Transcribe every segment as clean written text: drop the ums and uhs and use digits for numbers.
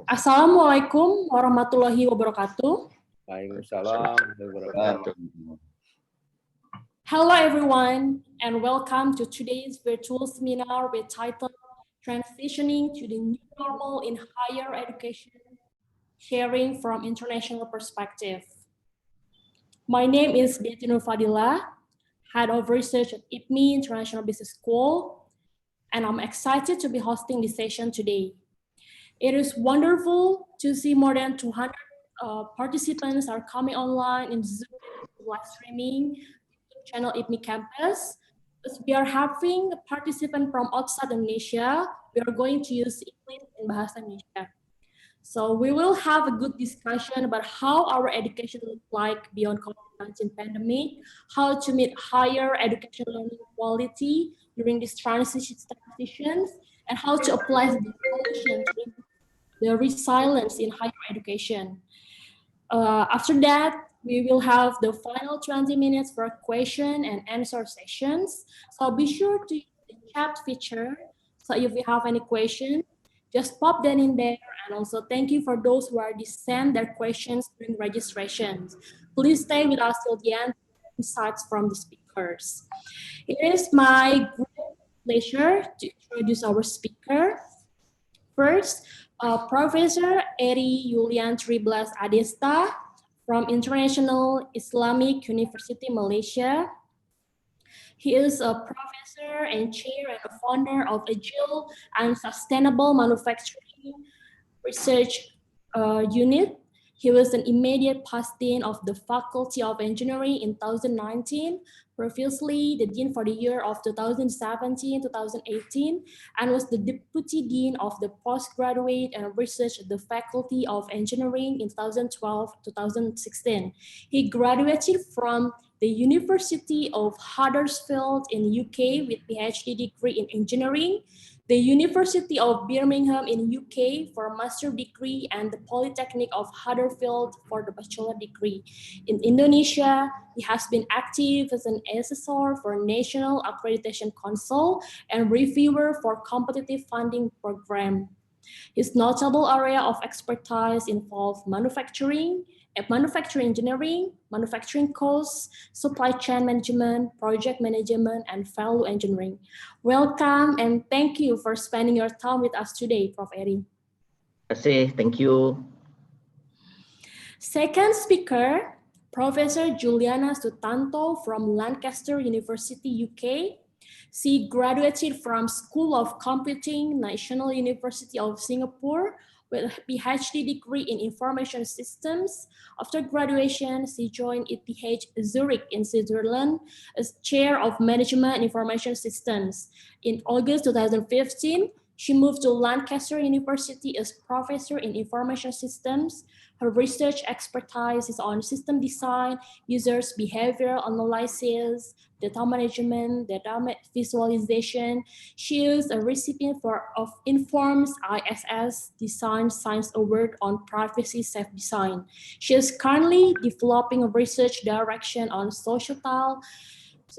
Assalamualaikum warahmatullahi wabarakatuh. Waalaikumsalam warahmatullahi wabarakatuh. Hello everyone and welcome to today's virtual seminar with title Transitioning to the New Normal in Higher Education, Sharing from International Perspective. My name is Betinur Fadila, Head of Research at IPMI International Business School, and I'm excited to be hosting this session today. It is wonderful to see more than 200 participants are coming online in Zoom live streaming channel IPMI Campus. As we are having a participant from outside Indonesia, we are going to use English and Bahasa Indonesia. So we will have a good discussion about how our education looks like beyond COVID-19 pandemic, how to meet higher education learning quality during these transitions, and how to apply the solution to the resilience in higher education. After that, we will have the final 20 minutes for question and answer sessions. So be sure to use the chat feature. So if you have any question, just pop them in there. And also thank you for those who already sent their questions during registration. Please stay with us till the end for insights from the speakers. It is my great pleasure to introduce our speaker. First, Professor Eri Julian Triblas Adesta from International Islamic University Malaysia. He is a professor and chair and a founder of Agile and Sustainable Manufacturing Research Unit. He was an immediate past dean of the Faculty of Engineering in 2019, previously the dean for the year of 2017-2018, and was the deputy dean of the postgraduate and research at the Faculty of Engineering in 2012-2016. He graduated from the University of Huddersfield in UK with PhD degree in engineering, the University of Birmingham in UK for a master degree, and the Polytechnic of Huddersfield for the bachelor degree. In Indonesia, he has been active as an assessor for National Accreditation Council and reviewer for competitive funding program. His notable area of expertise involve manufacturing engineering, manufacturing costs, supply chain management, project management, and value engineering. Welcome and thank you for spending your time with us today, Prof. Eri. Thank you. Second speaker, Professor Giuliana Tonto from Lancaster University, UK. She graduated from School of Computing, National University of Singapore, with a PhD degree in Information Systems. After graduation, she joined ETH Zurich in Switzerland as Chair of Management Information Systems. In August 2015, she moved to Lancaster University as Professor in Information Systems. Her research expertise is on system design, users' behavior analysis, data management, data visualization. She is a recipient of Inform's ISS Design Science Award on Privacy Safe Design. She is currently developing a research direction on societal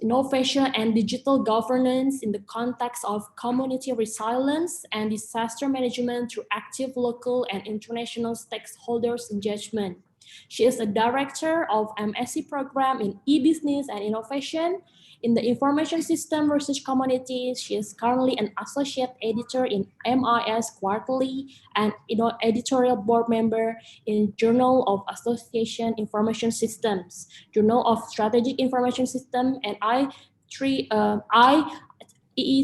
innovation and digital governance in the context of community resilience and disaster management through active local and international stakeholders engagement. She is a director of MSc program in e-business and innovation. In the information system research community, she is currently an associate editor in MIS Quarterly and editorial board member in Journal of Association Information Systems, Journal of Strategic Information System, and IEE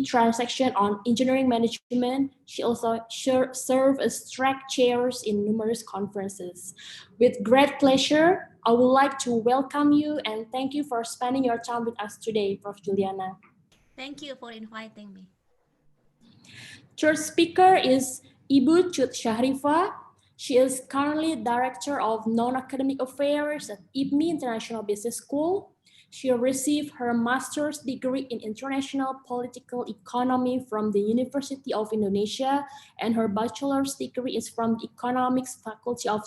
Transaction on Engineering Management. She also served as track chairs in numerous conferences. With great pleasure, I would like to welcome you and thank you for spending your time with us today, Prof. Giuliana. Thank you for inviting me. Third speaker is Ibu Cut Syahrifa. She is currently Director of Non-Academic Affairs at IPMI International Business School. She received her master's degree in international political economy from the University of Indonesia, and her bachelor's degree is from the Economics Faculty of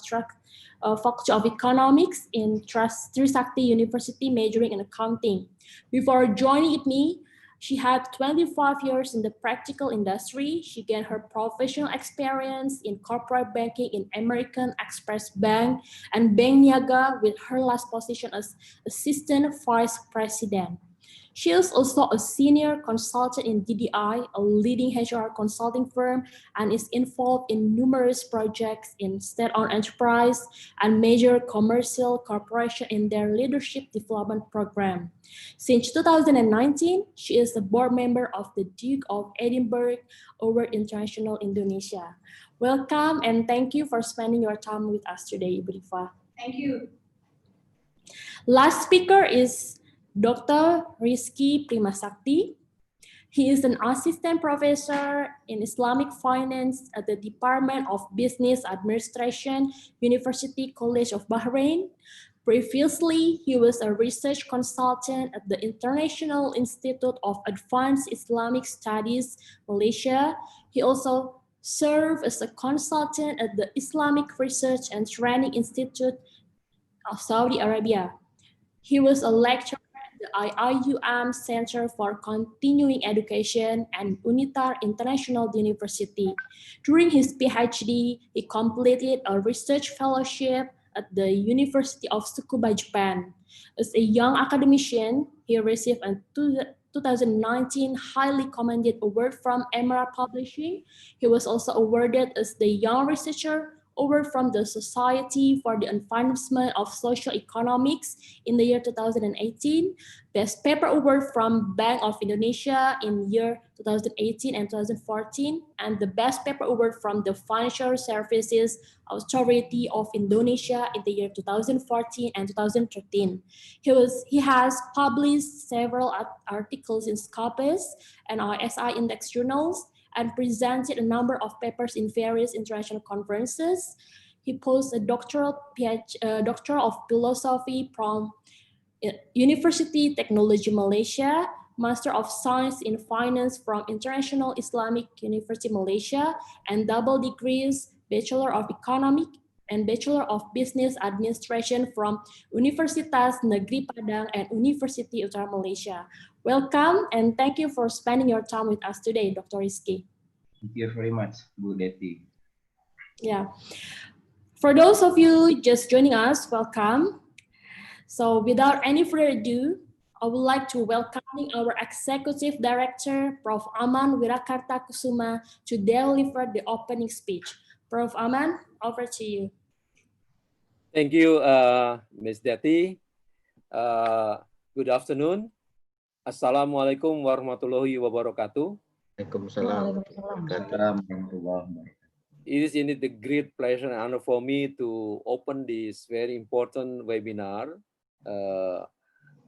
Economics in Trisakti University, majoring in accounting. Before joining IPMI, She had 25 years in the practical industry. She gained her professional experience in corporate banking in American Express Bank and Bank Niaga, with her last position as Assistant Vice President. She is also a senior consultant in DDI, a leading HR consulting firm, and is involved in numerous projects in state-owned enterprise and major commercial corporations in their leadership development program. Since 2019, she is a board member of the Duke of Edinburgh Award International Indonesia. Welcome and thank you for spending your time with us today, Ibu Diva. Thank you. Last speaker is Dr. Rizky Primasakti. He is an assistant professor in Islamic finance at the Department of Business Administration, University College of Bahrain. Previously, he was a research consultant at the International Institute of Advanced Islamic Studies, Malaysia. He also served as a consultant at the Islamic Research and Training Institute of Saudi Arabia. He was a lecturer at the IIUM Center for Continuing Education and UNITAR International University. During his PhD, he completed a research fellowship at the University of Tsukuba, Japan. As a young academician, he received a 2019 highly commended award from Emerald Publishing. He was also awarded as the Young Researcher Award from the Society for the Advancement of Social Economics in the year 2018, Best Paper Award from Bank of Indonesia in year 2018 and 2014, and the Best Paper Award from the Financial Services Authority of Indonesia in the year 2014 and 2013. He has published several articles in Scopus and ISI Index journals, and presented a number of papers in various international conferences. He posed a Doctor of Philosophy from University Technology Malaysia, Master of Science in Finance from International Islamic University Malaysia, and double degrees, Bachelor of Economic and Bachelor of Business Administration from Universitas Negeri Padang and University Utara Malaysia. Welcome and thank you for spending your time with us today, Dr. Rizky. Thank you very much, Bu Deti. Yeah. For those of you just joining us, welcome. So without any further ado, I would like to welcome our Executive Director, Prof. Aman Wirakarta Kusuma, to deliver the opening speech. Prof. Aman, over to you. Thank you, Ms. Deti. Good afternoon. Assalamualaikum warahmatullahi wabarakatuh. Waalaikumsalam. It is indeed a great pleasure and honor for me to open this very important webinar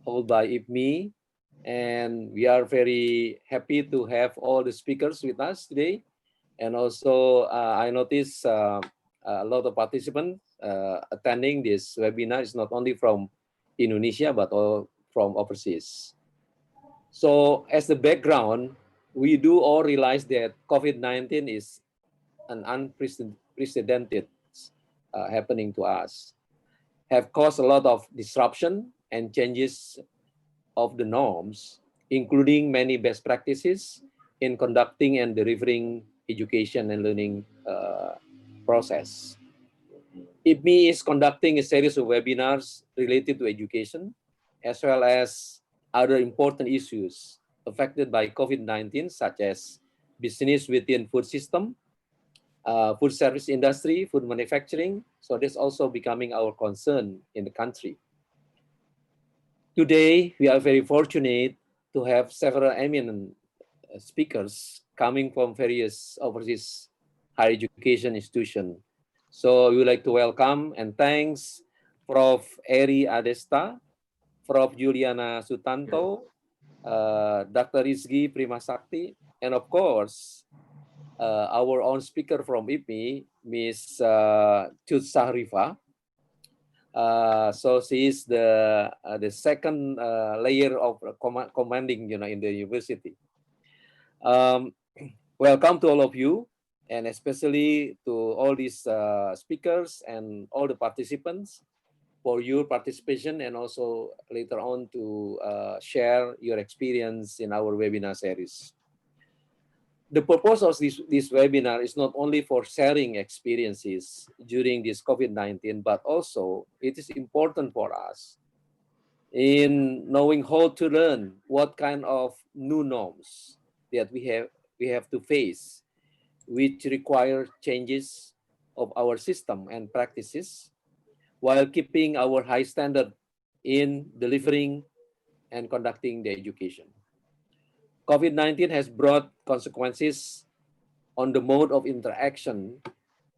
held by IPMI. And we are very happy to have all the speakers with us today. And also, I notice a lot of participants attending this webinar is not only from Indonesia, but all from overseas. So as the background, we do all realize that COVID-19 is an unprecedented happening to us, have caused a lot of disruption and changes of the norms, including many best practices in conducting and delivering education and learning process. IPMI is conducting a series of webinars related to education, as well as other important issues affected by COVID-19, such as business within food system, food service industry, food manufacturing. So this also becoming our concern in the country. Today, we are very fortunate to have several eminent speakers coming from various overseas higher education institutions. So we would like to welcome and thanks Prof. Eri Adesta, Prof. Giuliana Tonto, Dr. Rizky Primasakti, and of course, our own speaker from IPMI, Ms. Cut Sahrifa. So she is the second layer of commanding, in the university. Welcome to all of you, and especially to all these speakers and all the participants. for your participation and also later on to share your experience in our webinar series. The purpose of this webinar is not only for sharing experiences during this COVID-19, but also it is important for us in knowing how to learn what kind of new norms that we have to face, which require changes of our system and practices while keeping our high standard in delivering and conducting the education. COVID-19 has brought consequences on the mode of interaction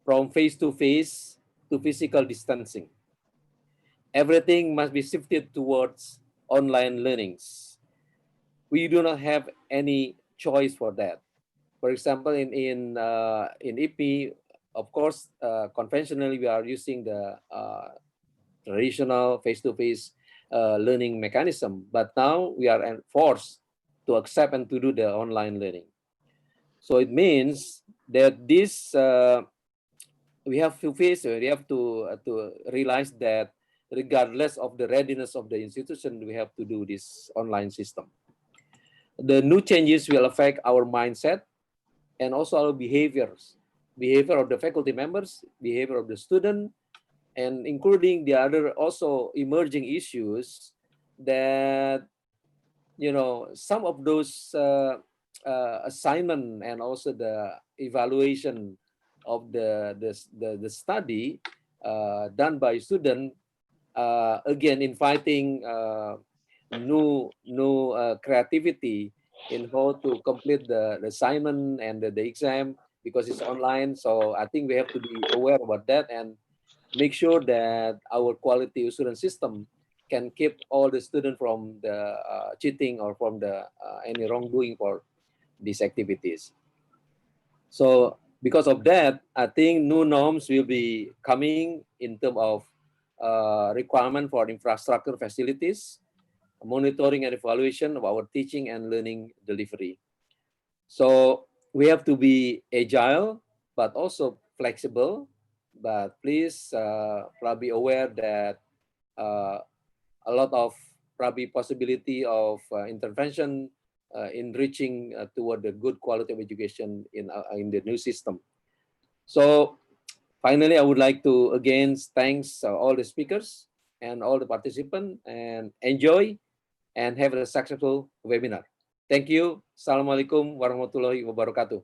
from face-to-face to physical distancing. Everything must be shifted towards online learnings. We do not have any choice for that. For example, in IPMI, of course, conventionally we are using the traditional face-to-face learning mechanism, but now we are forced to accept and to do the online learning. So it means that this we have to face, we have to realize that regardless of the readiness of the institution, we have to do this online system. The new changes will affect our mindset and also our behavior of the faculty members, behavior of the student, and including the other also emerging issues that, you know, some of those assignment and also the evaluation of the study done by student, again inviting new creativity in how to complete the assignment and the exam because it's online. So I think we have to be aware about that and make sure that our quality assurance system can keep all the students from the cheating or from the any wrongdoing for these activities. So because of that, I think new norms will be coming in terms of requirement for infrastructure facilities, monitoring and evaluation of our teaching and learning delivery. So we have to be agile, but also flexible. But please probably aware that a lot of probably possibility of intervention in reaching toward the good quality of education in the new system. So finally, I would like to again thanks all the speakers and all the participants and enjoy and have a successful webinar. Thank you. Assalamualaikum warahmatullahi wabarakatuh.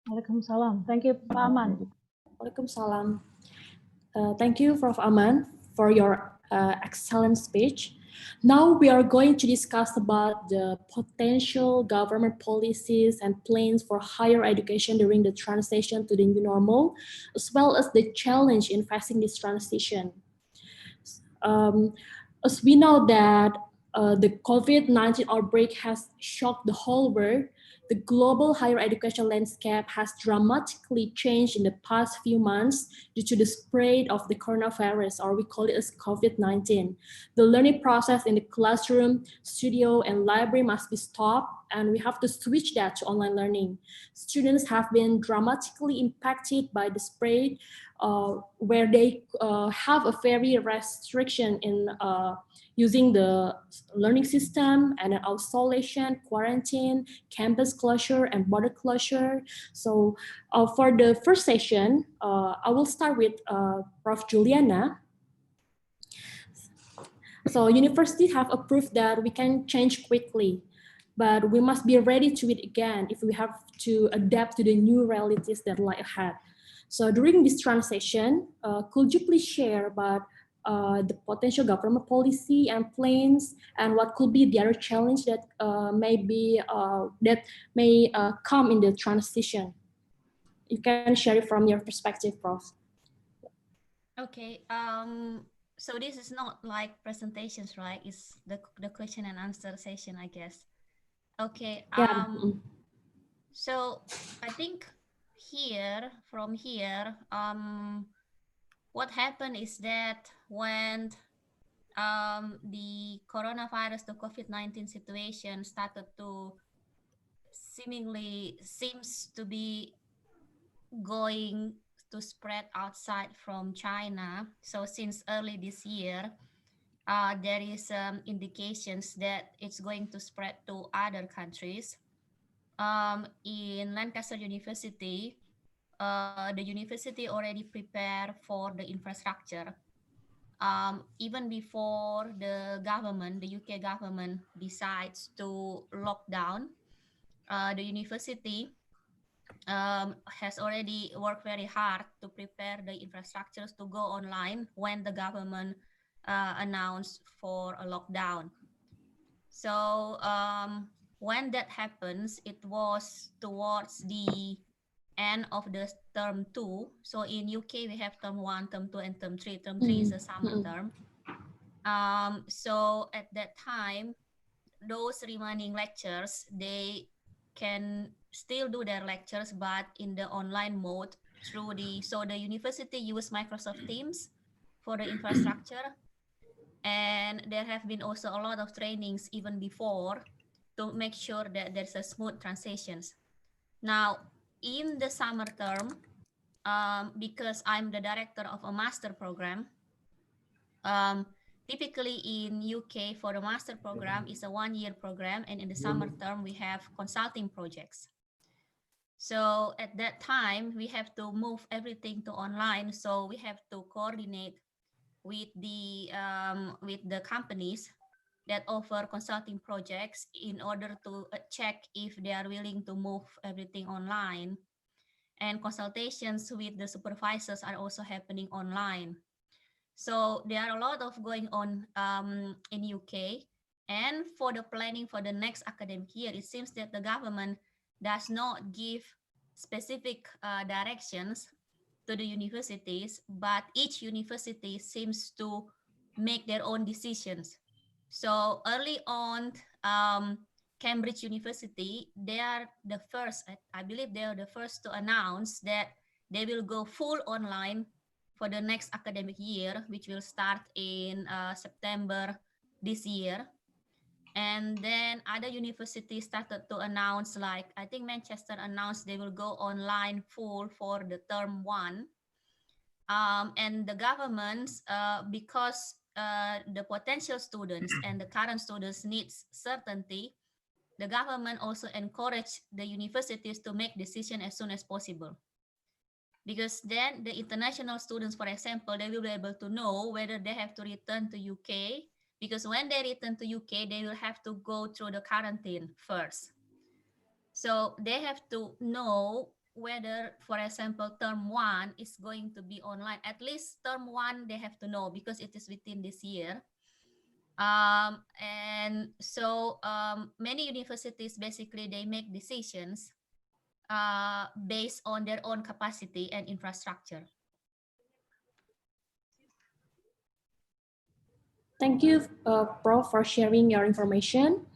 Waalaikumsalam. Thank you, Pak Aman. Waalaikumsalam. Thank you, Prof. Aman, for your excellent speech. Now we are going to discuss about the potential government policies and plans for higher education during the transition to the new normal, as well as the challenge in facing this transition. As we know that the COVID-19 outbreak has shocked the whole world, the global higher education landscape has dramatically changed in the past few months due to the spread of the coronavirus, or we call it as COVID-19. The learning process in the classroom, studio, and library must be stopped, and we have to switch that to online learning. Students have been dramatically impacted by the spread, where they have a very restriction in using the learning system and isolation, quarantine, campus closure, and border closure. So for the first session, I will start with Prof. Giuliana. So universities have approved that we can change quickly, but we must be ready to it again if we have to adapt to the new realities that lie ahead. So during this transition, could you please share about the potential government policy and plans, and what could be the other challenge that may come in the transition? You can share it from your perspective, Prof. Okay. So this is not like presentations, right? It's the question and answer session, I guess. Okay. Yeah. So I think from here, what happened is that when the coronavirus, the COVID-19 situation started to seems to be going to spread outside from China. So since early this year, there is indications that it's going to spread to other countries. In Lancaster University, the university already prepared for the infrastructure. Even before the government, the UK government decides to lock down, the university has already worked very hard to prepare the infrastructures to go online when the government announced for a lockdown. So when that happens, it was towards the end of the term 2. So in UK, we have term 1, term 2, and term 3. Term 3 is a summer term. So at that time, those remaining lectures, they can still do their lectures, but in the online mode through so the university use Microsoft Teams for the infrastructure. And there have been also a lot of trainings even before to make sure that there's a smooth transitions. Now, in the summer term, because I'm the director of a master program, typically in UK for the master program is a 1-year program, and in the summer term we have consulting projects. So at that time we have to move everything to online. So we have to coordinate with the companies that offer consulting projects in order to check if they are willing to move everything online. And consultations with the supervisors are also happening online. So there are a lot of going on in UK. And for the planning for the next academic year, it seems that the government does not give specific directions to the universities, but each university seems to make their own decisions. So early on, Cambridge University, they are the first, I believe they are the first to announce that they will go full online for the next academic year, which will start in September this year. And then other universities started to announce, like I think Manchester announced they will go online full for the term 1. And the governments, because the potential students and the current students needs certainty, the government also encouraged the universities to make decision as soon as possible. Because then the international students, for example, they will be able to know whether they have to return to UK, because when they return to UK, they will have to go through the quarantine first. So they have to know whether, for example, term 1 is going to be online. At least term 1, they have to know because it is within this year. And so many universities, basically, they make decisions based on their own capacity and infrastructure. Thank you, Prof, for sharing your information.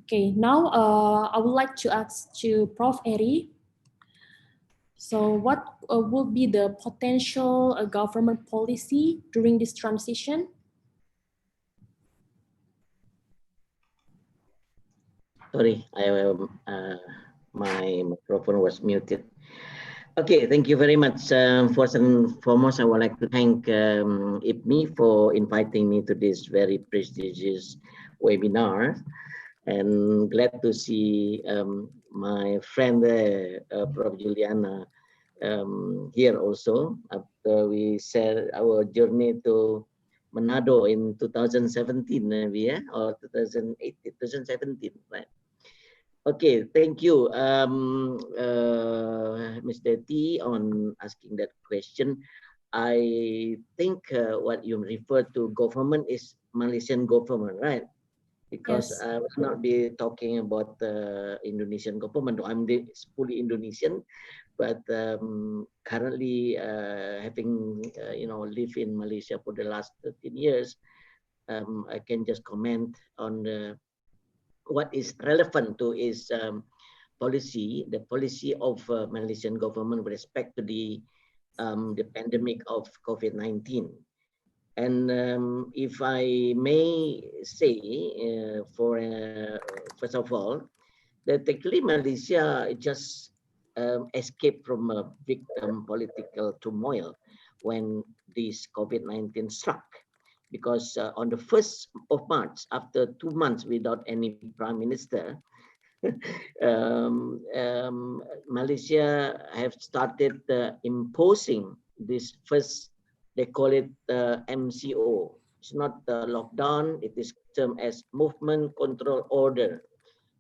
Okay, now I would like to ask to Prof. Eri. So what will be the potential government policy during this transition? Sorry, my microphone was muted. Okay, thank you very much. First and foremost, I would like to thank IPMI for inviting me to this very prestigious webinar, and glad to see my friend Prof. Giuliana here also, after we shared our journey to Manado in 2017, maybe, yeah, or 2018, 2017, right? Okay, thank you, Ms. Deti, on asking that question. I think what you refer to government is Malaysian government, right? Because Yes. I will not be talking about the Indonesian government. I'm fully Indonesian, but currently having lived in Malaysia for the last 13 years, I can just comment on what is relevant to is policy, the policy of Malaysian government with respect to the pandemic of COVID-19. And if I may say, first of all, that actually Malaysia just escape from a victim political turmoil when this COVID-19 struck. Because on the 1st of March, after 2 months without any prime minister, Malaysia have started imposing this first, they call it MCO. It's not the lockdown, it is termed as movement control order.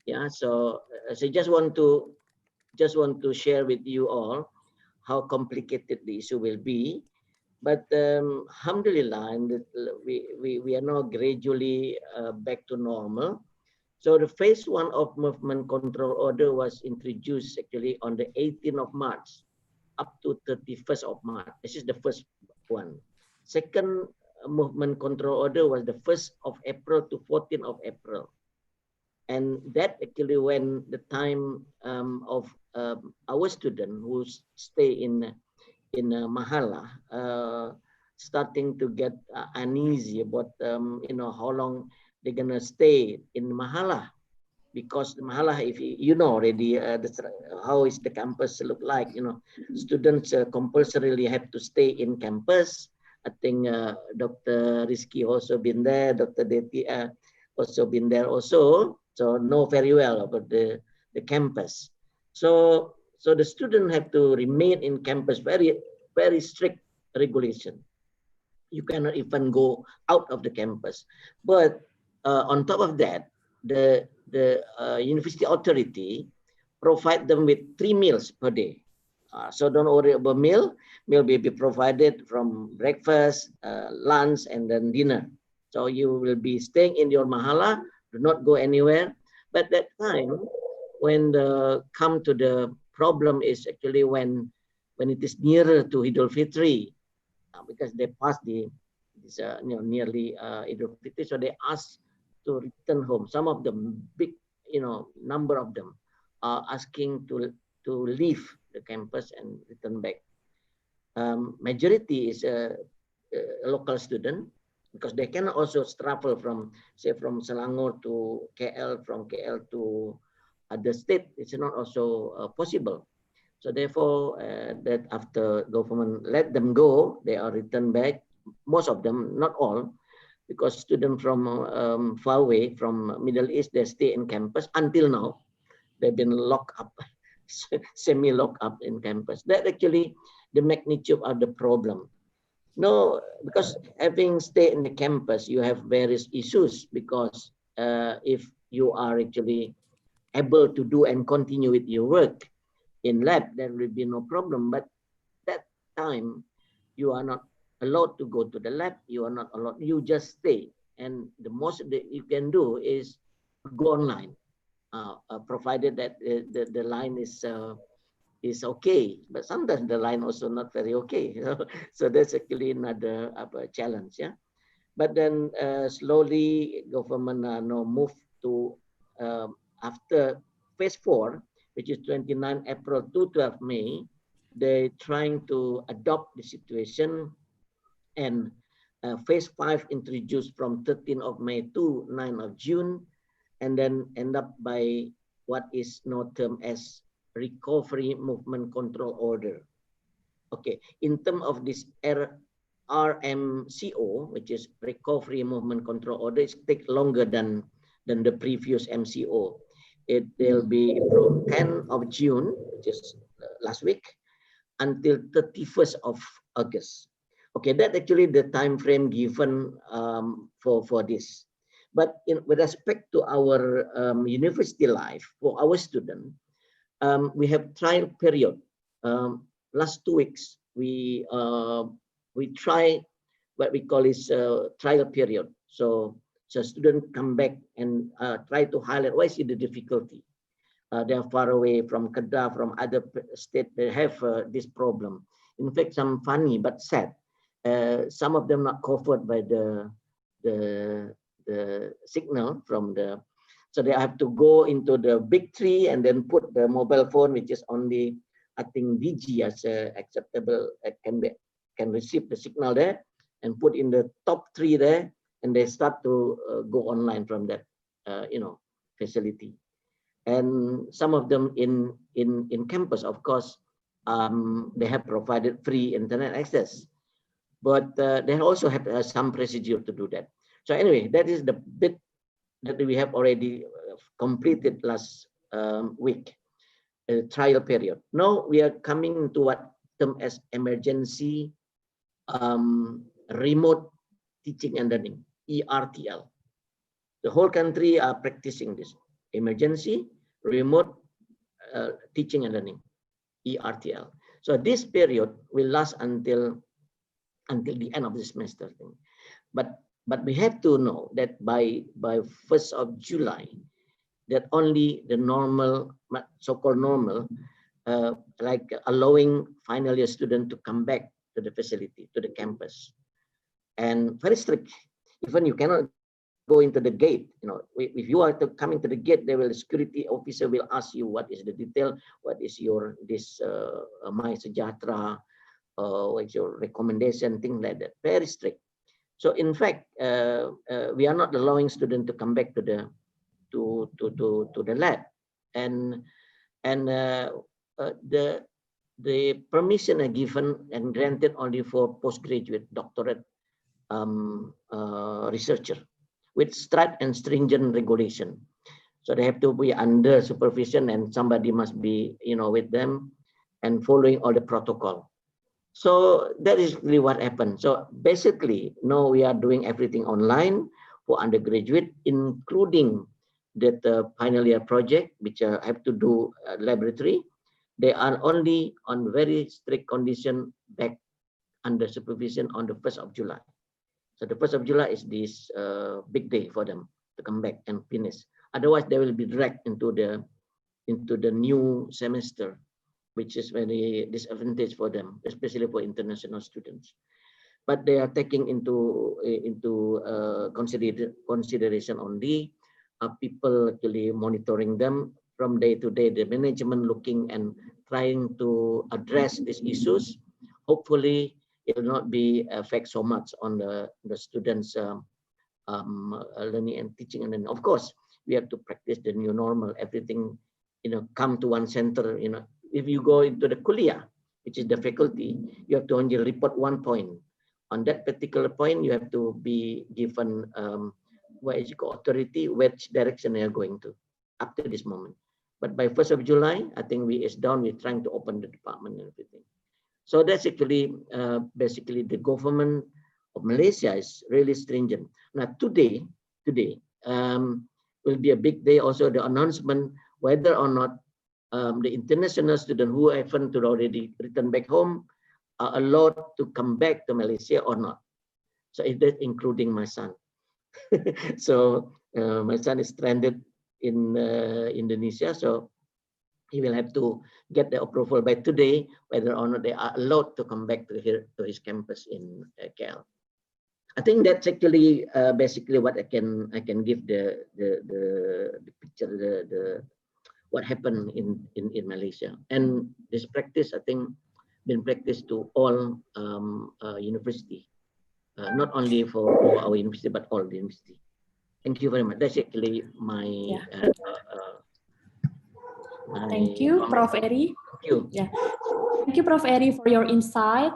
Yeah, so I just want to share with you all how complicated the issue will be. But alhamdulillah, we are now gradually back to normal. So the phase 1 of movement control order was introduced actually on the 18th of March up to 31st of March. This is the first one. Second movement control order was the 1st of April to 14th of April. And that actually when the time of our student who stay in Mahala, starting to get uneasy about how long they're gonna stay in Mahala, because Mahala, if you know already, how is the campus look like? Students compulsorily have to stay in campus. I think Dr. Rizky also been there, Dr. Deti also been there also, so know very well about the campus. So the student have to remain in campus, very strict regulation. You cannot even go out of the campus. But on top of that, the university authority provide them with 3 meals per day. So don't worry about meal. Meal will be provided from breakfast, lunch, and then dinner. So you will be staying in your mahala, do not go anywhere. But that time, when come to the problem is actually when it is nearer to Idul Fitri, because they passed nearly Idul Fitri, so they asked to return home. Some of them, big number of them, are asking to leave the campus and return back. Majority is a local student, because they can also travel from, say, from Selangor to KL, from KL to other state. It's not also possible. So therefore, that after government let them go, they are returned back. Most of them, not all, because students from far away, from Middle East, they stay in campus until now. They've been locked up, semi-locked up in campus. That actually the magnitude of the problem. No, because having stayed in the campus, you have various issues, because if you are actually able to do and continue with your work in lab, there will be no problem. But that time, you are not allowed to go to the lab. You are not allowed. You just stay, and the most that you can do is go online, provided that the line is okay. But sometimes the line also not very okay. So that's actually another challenge. Yeah. But then slowly government now move to after phase 4, which is 29 April to 12 May, they're trying to adopt the situation, and phase 5 introduced from 13 of May to 9 of June, and then end up by what is now termed as recovery movement control order. Okay, in terms of this RMCO, which is recovery movement control order, it takes longer than the previous MCO. It will be from 10 of June, which is last week, until 31st of August. Okay, that's actually the time frame given for this. But with respect to our university life, for our student, we have trial period. Last 2 weeks, we try what we call is trial period. So students come back and try to highlight why is the difficulty. They are far away from Kedah, from other states. They have this problem. In fact, some funny but sad. Some of them not covered by the signal from the. So they have to go into the big tree and then put the mobile phone, which is only, I think, DG as acceptable, can receive the signal there, and put in the top tree there, and they start to go online from that, facility. and some of them in campus, of course, they have provided free internet access, but they also have some procedure to do that. So anyway, that is the bit that we have already completed last week, trial period. Now we are coming to what term as emergency remote teaching and learning, ERTL. The whole country are practicing this emergency remote teaching and learning, ERTL. So this period will last until the end of the semester. But we have to know that by 1st of July, that only the normal, so-called normal, like allowing final year student to come back to the facility, to the campus, and very strict. Even you cannot go into the gate. You know, if you are coming to the gate, the security officer will ask you what is the detail, what is your My Sejahtera, what's your recommendation, things like that. Very strict. So in fact, we are not allowing students to come back to the lab, and the permission are given and granted only for postgraduate, doctorate researcher with strict and stringent regulation. So they have to be under supervision, and somebody must be, with them and following all the protocol. So that is really what happened. So basically, now we are doing everything online for undergraduate, including that final year project, which have to do laboratory. They are only on very strict condition back under supervision on the 1st of July. So the 1st of July is this big day for them to come back and finish. Otherwise, they will be dragged into the new semester, which is very disadvantage for them, especially for international students. But they are taking into consideration only. People actually monitoring them from day to day. The management looking and trying to address these issues. Hopefully, it will not be affect so much on the students' learning and teaching. And then, of course, we have to practice the new normal. Everything, come to one center. If you go into the kuliah, which is the faculty, you have to only report one point. On that particular point, you have to be given authority, which direction they are going to up to this moment. But by 1st of July, I think is done. We're trying to open the department and everything. So that's actually basically the government of Malaysia is really stringent. Now today will be a big day. Also, the announcement whether or not the international students who haven't already returned back home are allowed to come back to Malaysia or not. So is that including my son? So my son is stranded in Indonesia, so he will have to get the approval by today whether or not they are allowed to come back to his campus in KL. I think that's actually basically what I can give the picture, what happened in Malaysia. And this practice, I think, been practiced to all university, not only for our university but all the university. Thank you very much. That's actually my. Thank you, Prof. Eri. Thank you. Yeah. Thank you, Prof. Eri, for your insight.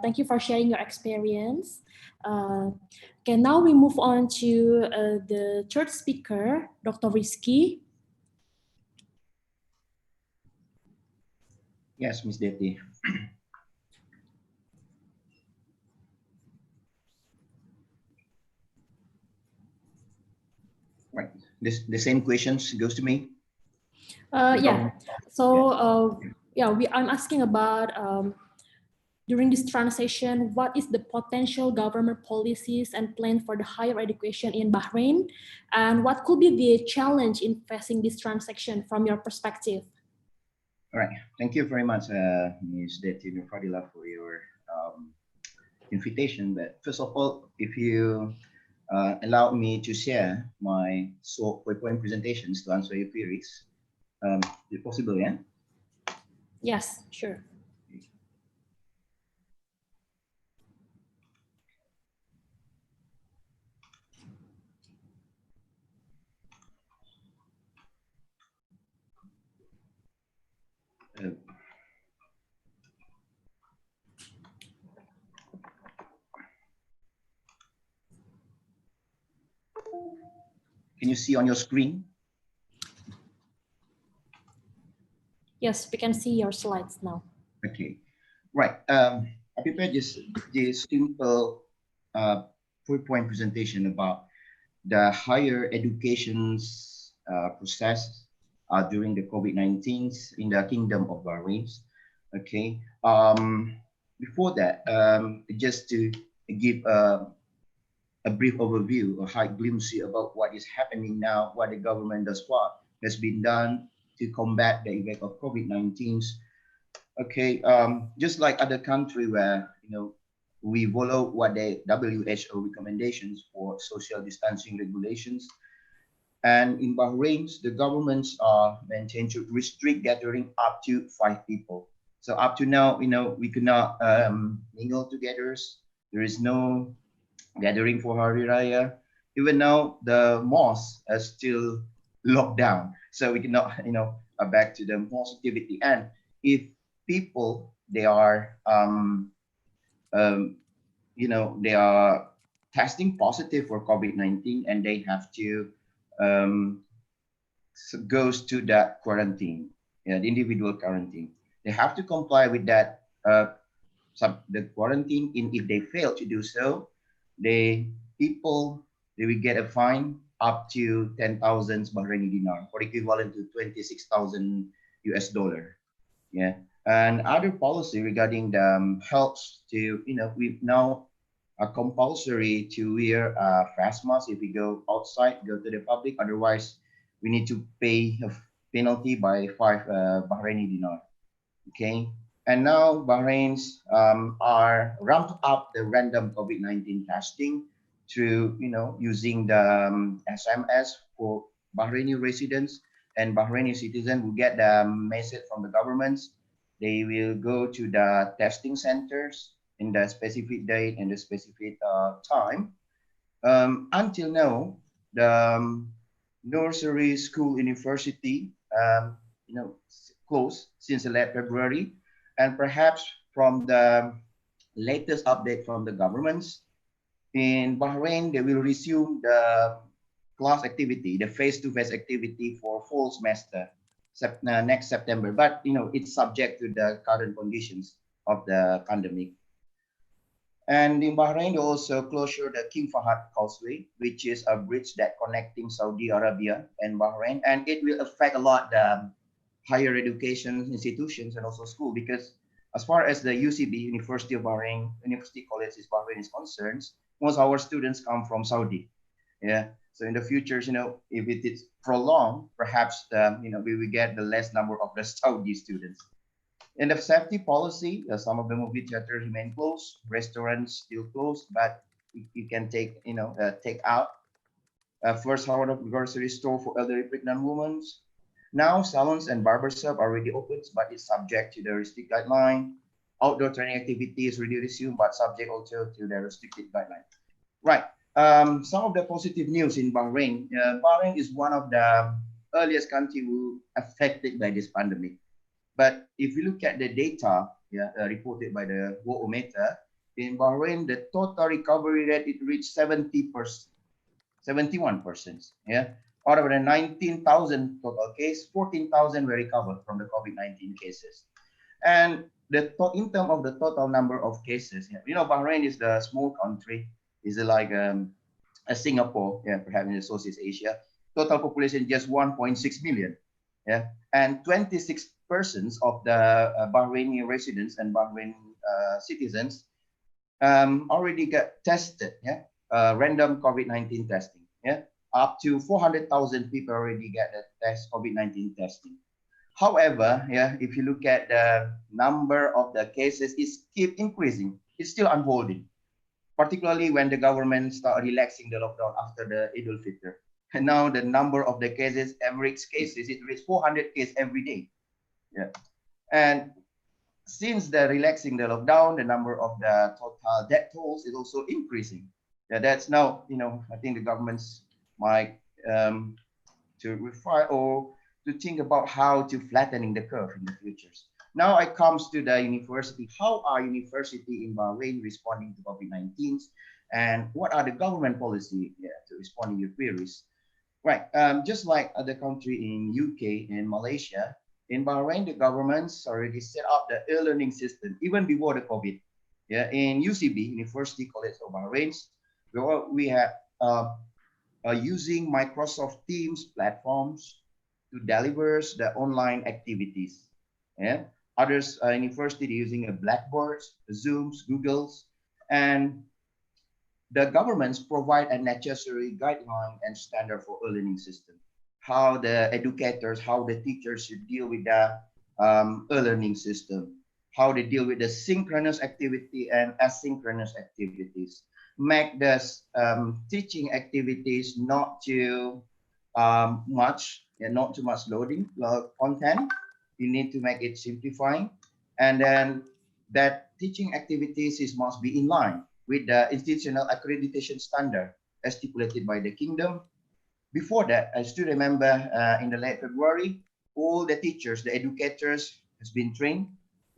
Thank you for sharing your experience. Okay, now we move on to the third speaker, Dr. Rizky. Yes, Ms. Detti. Right. The same questions goes to me. Yeah. So I'm asking about during this transition, what is the potential government policies and plan for the higher education in Bahrain, and what could be the challenge in facing this transition from your perspective? All right. Thank you very much, Ms. Detti Fadila, for your invitation. But first of all, if you allow me to share my PowerPoint presentations to answer your queries, is it possible, yeah? Yes, sure. Can you see on your screen? Yes, we can see your slides now. Okay, right. I prepared this simple PowerPoint presentation about the higher education's process during the COVID-19 in the Kingdom of Bahrain. Okay. Before that, just to give a brief overview, a high glimpse about what is happening now, what the government thus far has been done to combat the effect of COVID-19. Okay, just like other country where we follow what the WHO recommendations for social distancing regulations, and in Bahrain, the governments are maintained to restrict gathering up to 5 people. So up to now, we could not mingle together. There is no gathering for Hari Raya. Even now, the mosques are still locked down, so we cannot, back to the mosque activity. And if people they are, they are testing positive for COVID-19, and they have to goes to that quarantine, the individual quarantine. They have to comply with that the quarantine. If they fail to do so, they will get a fine up to 10,000 Bahraini dinar, or equivalent to 26,000 US dollar. Yeah, and other policy regarding the health to we now are compulsory to wear a face mask if we go outside, go to the public. Otherwise, we need to pay a penalty by 5 Bahraini dinar. Okay, and now Bahrain's are ramped up the random COVID-19 testing through using the SMS for Bahraini residents and Bahraini citizens who get the message from the governments. They will go to the testing centers in the specific date and the specific time. Until now, the nursery school university closed since late February, and perhaps from the latest update from the governments in Bahrain, they will resume the class activity, the face-to-face activity for fall semester next September. But it's subject to the current conditions of the pandemic. And in Bahrain, they also closure the King Fahd Causeway, which is a bridge that connecting Saudi Arabia and Bahrain, and it will affect a lot the higher education institutions and also school, because as far as the UCB, University of Bahrain, University College is Bahrain is concerned, most of our students come from Saudi. Yeah. So in the future, if it is prolonged, perhaps we will get the less number of the Saudi students. In the safety policy, some of the movie theaters remain closed, restaurants still closed, but you can take out. First hour of grocery store for elderly pregnant women. Now salons and barbershop are already open, but it's subject to the restricted guideline. Outdoor training activities already resumed, but subject also to the restricted guideline. Right. Some of the positive news in Bahrain. Bahrain is one of the earliest countries who affected by this pandemic. But if you look at the data reported by the Worldometer, in Bahrain, the total recovery rate, it reached 70%, 71%. Yeah. Out of the 19,000 total case, 14,000 were recovered from the COVID-19 cases. And in terms of the total number of cases, Bahrain is the small country, is like a Singapore, perhaps in the Southeast Asia. Total population just 1.6 million. Yeah, and 26% of the Bahraini residents and Bahrain citizens already got tested. Random COVID-19 testing. Up to 400,000 people already get the COVID-19 testing. However, if you look at the number of the cases, it's keep increasing. It's still unfolding, particularly when the government start relaxing the lockdown after the Eid al-Fitr. And now the number of the cases, average cases, it reaches 400 cases every day. Yeah, and since the relaxing the lockdown, the number of the total death tolls is also increasing. Yeah, that's now I think the governments might to refer or to think about how to flattening the curve in the futures. Now it comes to the university. How are university in Bahrain responding to COVID-19, and what are the government policy to respond to your queries? Right. Just like other country in UK and Malaysia, in Bahrain, the governments already set up the e-learning system even before the COVID. Yeah, in UCB, University College of Bahrain, we have using Microsoft Teams platforms to deliver the online activities. Yeah, others university using a Blackboards, Zooms, Googles, and the governments provide a necessary guideline and standard for e-learning system. How the educators, how the teachers should deal with the e-learning system, how they deal with the synchronous activity and asynchronous activities. Make the teaching activities not too much, not too much loading content. You need to make it simplifying, and then that teaching activities must be in line with the institutional accreditation standard as stipulated by the kingdom. Before that, I still remember in the late February, all the teachers, the educators has been trained,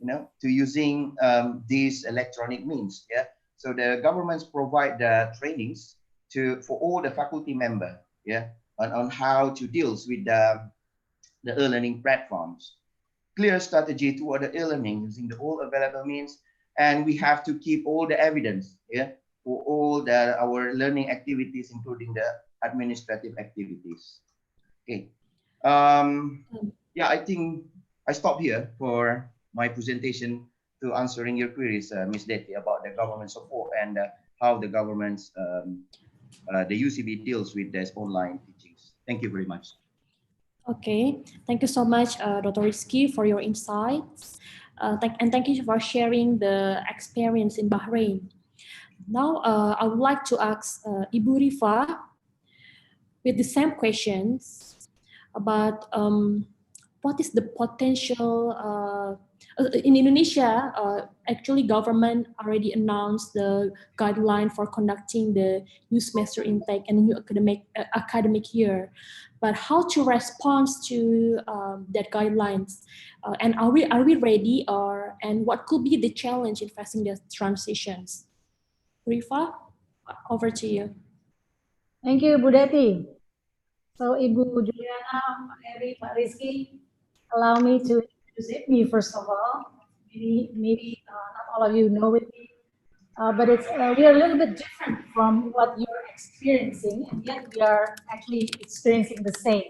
to using these electronic means. Yeah. So the governments provide the trainings for all the faculty member. Yeah. On how to deal with the e-learning platforms. Clear strategy toward the e-learning using the all available means, and we have to keep all the evidence, for all our learning activities, including the administrative activities. Okay. Yeah, I think I stop here for my presentation to answering your queries, Ms. Deti, about the government support and how the government's the UCB deals with this online teachings. Thank you very much. Okay, thank you so much, Dr. Rizky, for your insights. And thank you for sharing the experience in Bahrain. Now, I would like to ask Ibu Rifa with the same questions about what is the potential in Indonesia. Actually, government already announced the guideline for conducting the new semester intake and the new academic year. But how to respond to that guidelines, and are we ready, and what could be the challenge in facing the transitions? Rifa, over to you. Thank you, Bu Deti. So, Ibu Giuliana, Pak Eri, Pak Rizky, allow me to introduce me first of all. Maybe not all of you know it, but we are a little bit different from what you're experiencing, and yet we are actually experiencing the same,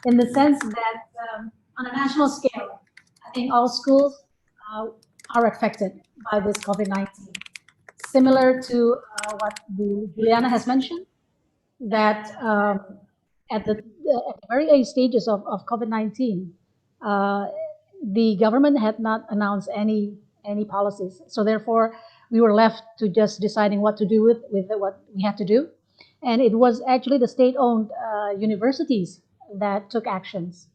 in the sense that on a national scale, I think all schools are affected by this COVID-19. Similar to what Giuliana has mentioned, that at the very early stages of COVID-19, the government had not announced any policies. So therefore, we were left to just deciding what to do with what we had to do. And it was actually the state-owned universities that took actions.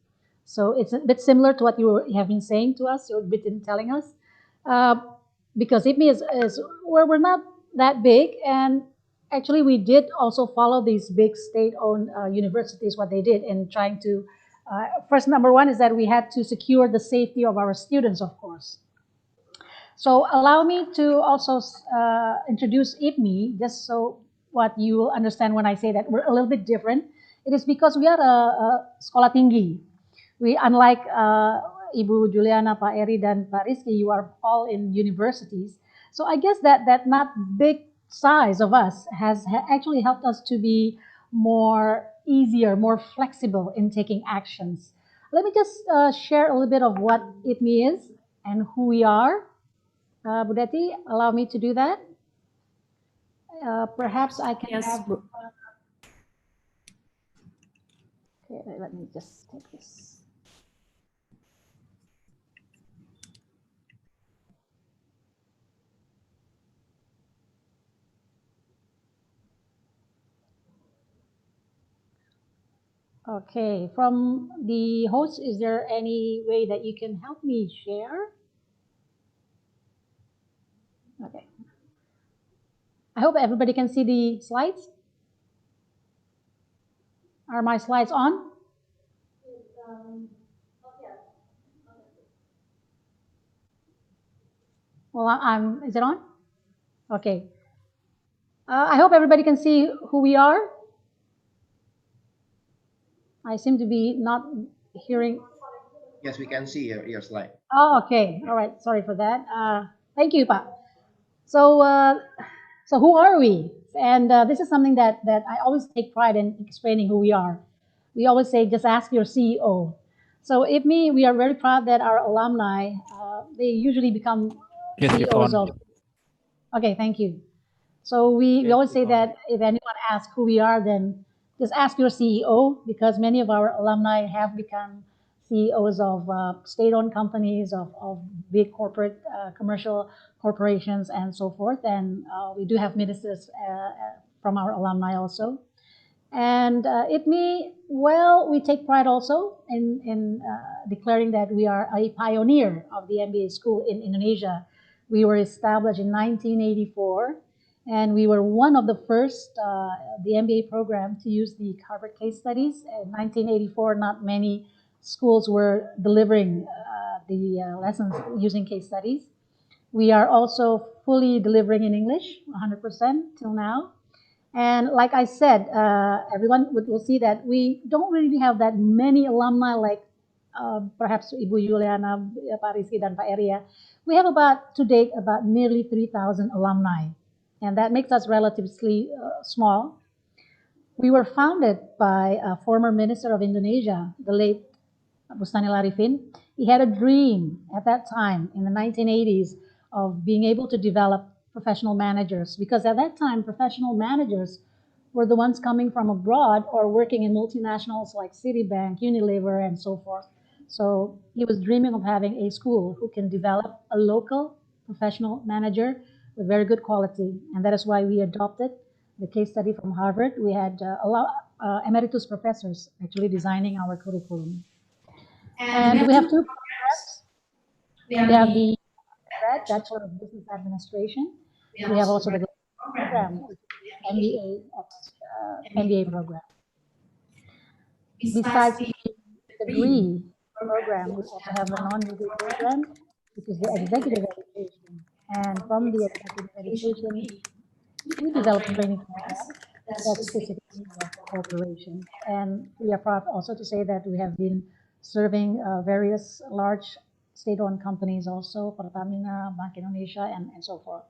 So it's a bit similar to what you have been saying to us, or been telling us, because IPMI is we're not that big, and actually we did also follow these big state-owned universities, what they did in trying to, first, number one is that we had to secure the safety of our students, of course. So allow me to also introduce IPMI, just so what you will understand when I say that we're a little bit different. It is because we are a sekolah tinggi. We, unlike Ibu Giuliana, Pak Eri, dan Pak Rizky, you are all in universities. So I guess that not big size of us has actually helped us to be more easier, more flexible in taking actions. Let me just share a little bit of what IPMI is and who we are. Bu Deti, allow me to do that. Perhaps I can have. Okay, let me just take this. Okay, from the host, is there any way that you can help me share? Okay. I hope everybody can see the slides. Are my slides on? Well, is it on? Okay. I hope everybody can see who we are. I seem to be not hearing. Yes, we can see your slide. Oh, okay. All right. Sorry for that. Thank you, Pak. So, so who are we? And this is something that I always take pride in explaining who we are. We always say, just ask your CEO. So, IPMI, we are very proud that our alumni, they usually become Yes, it's CEOs on. of. Okay, thank you. So we Yes, always it's say on. that if anyone asks who we are, then just ask your CEO, because many of our alumni have become CEOs of state-owned companies, of big corporate, commercial corporations, and so forth. And we do have ministers from our alumni also. And IPMI, well, we take pride also in declaring that we are a pioneer of the MBA school in Indonesia. We were established in 1984, and we were one of the first, the MBA program to use the Harvard case studies. In 1984, not many schools were delivering the lessons using case studies. We are also fully delivering in English, 100% till now. And like I said, everyone will see that we don't really have that many alumni like perhaps Ibu Giuliana, Pak Rizky, dan Pak Eria. We have about, to date, about nearly 3,000 alumni. And that makes us relatively small. We were founded by a former minister of Indonesia, the late Bustani Larifin. He had a dream at that time in the 1980s of being able to develop professional managers, because at that time, professional managers were the ones coming from abroad or working in multinationals like Citibank, Unilever, and so forth. So he was dreaming of having a school who can develop a local professional manager with very good quality. And that is why we adopted the case study from Harvard. We had a lot emeritus professors actually designing our curriculum. And we have two programs. We have the BRAD, Bachelor of Business Administration. We have also the program, which is MBA program. Besides the degree program, we also have the non-degree program, which is the executive education. And from the executive education, we develop training programs that's specifically for corporations. And we are proud also to say that we have been serving various large state-owned companies also, Pertamina, Bank Indonesia, and so forth.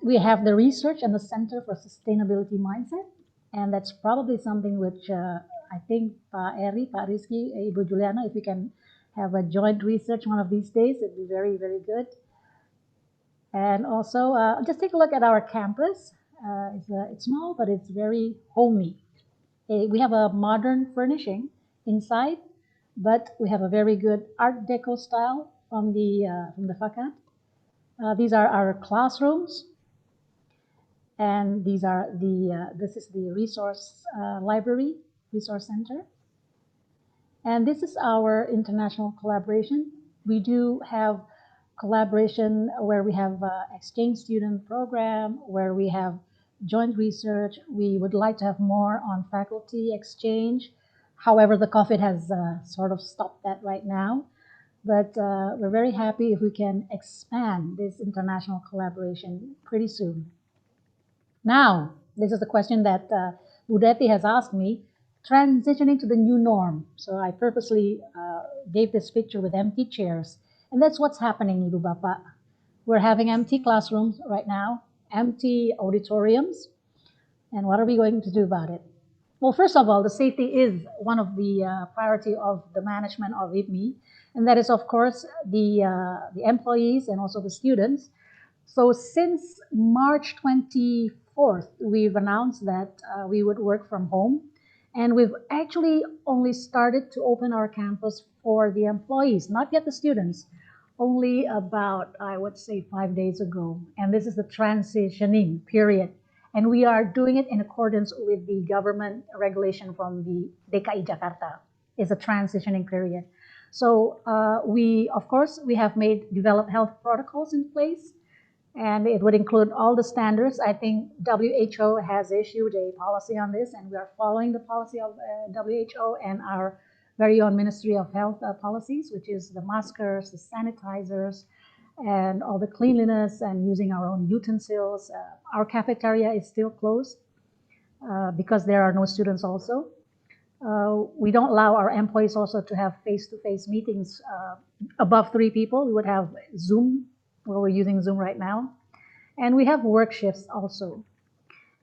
We have the research and the Center for Sustainability Mindset, and that's probably something which I think Pak Eri, Pak Rizky, Ibu Giuliana, if we can have a joint research one of these days, it'd be very, very good. And also, just take a look at our campus. It's small, but it's very homey. We have a modern furnishing inside, but we have a very good Art Deco style from the facade. These are our classrooms, and these are this is the resource library, resource center. And this is our international collaboration. We do have collaboration where we have exchange student program, where we have joint research. We would like to have more on faculty exchange. However, the COVID has sort of stopped that right now. But we're very happy if we can expand this international collaboration pretty soon. Now, this is the question that Budeti has asked me, transitioning to the new norm. So I purposely gave this picture with empty chairs. And that's what's happening, Ibu Bapak. We're having empty classrooms right now, empty auditoriums. And what are we going to do about it? Well, first of all, the safety is one of the priority of the management of IPMI. And that is, of course, the employees and also the students. So since March 24th, we've announced that we would work from home. And we've actually only started to open our campus for the employees, not yet the students, only about, I would say, 5 days ago. And this is the transitioning period. And we are doing it in accordance with the government regulation from the DKI Jakarta. It's a transitioning period. So of course, we have developed health protocols in place, and it would include all the standards. I think WHO has issued a policy on this, and we are following the policy of WHO and our very own Ministry of Health policies, which is the maskers, the sanitizers, and all the cleanliness, and using our own utensils. Our cafeteria is still closed because there are no students also. We don't allow our employees also to have face-to-face meetings above 3 people. We would have Zoom, well, we're using Zoom right now. And we have work shifts also.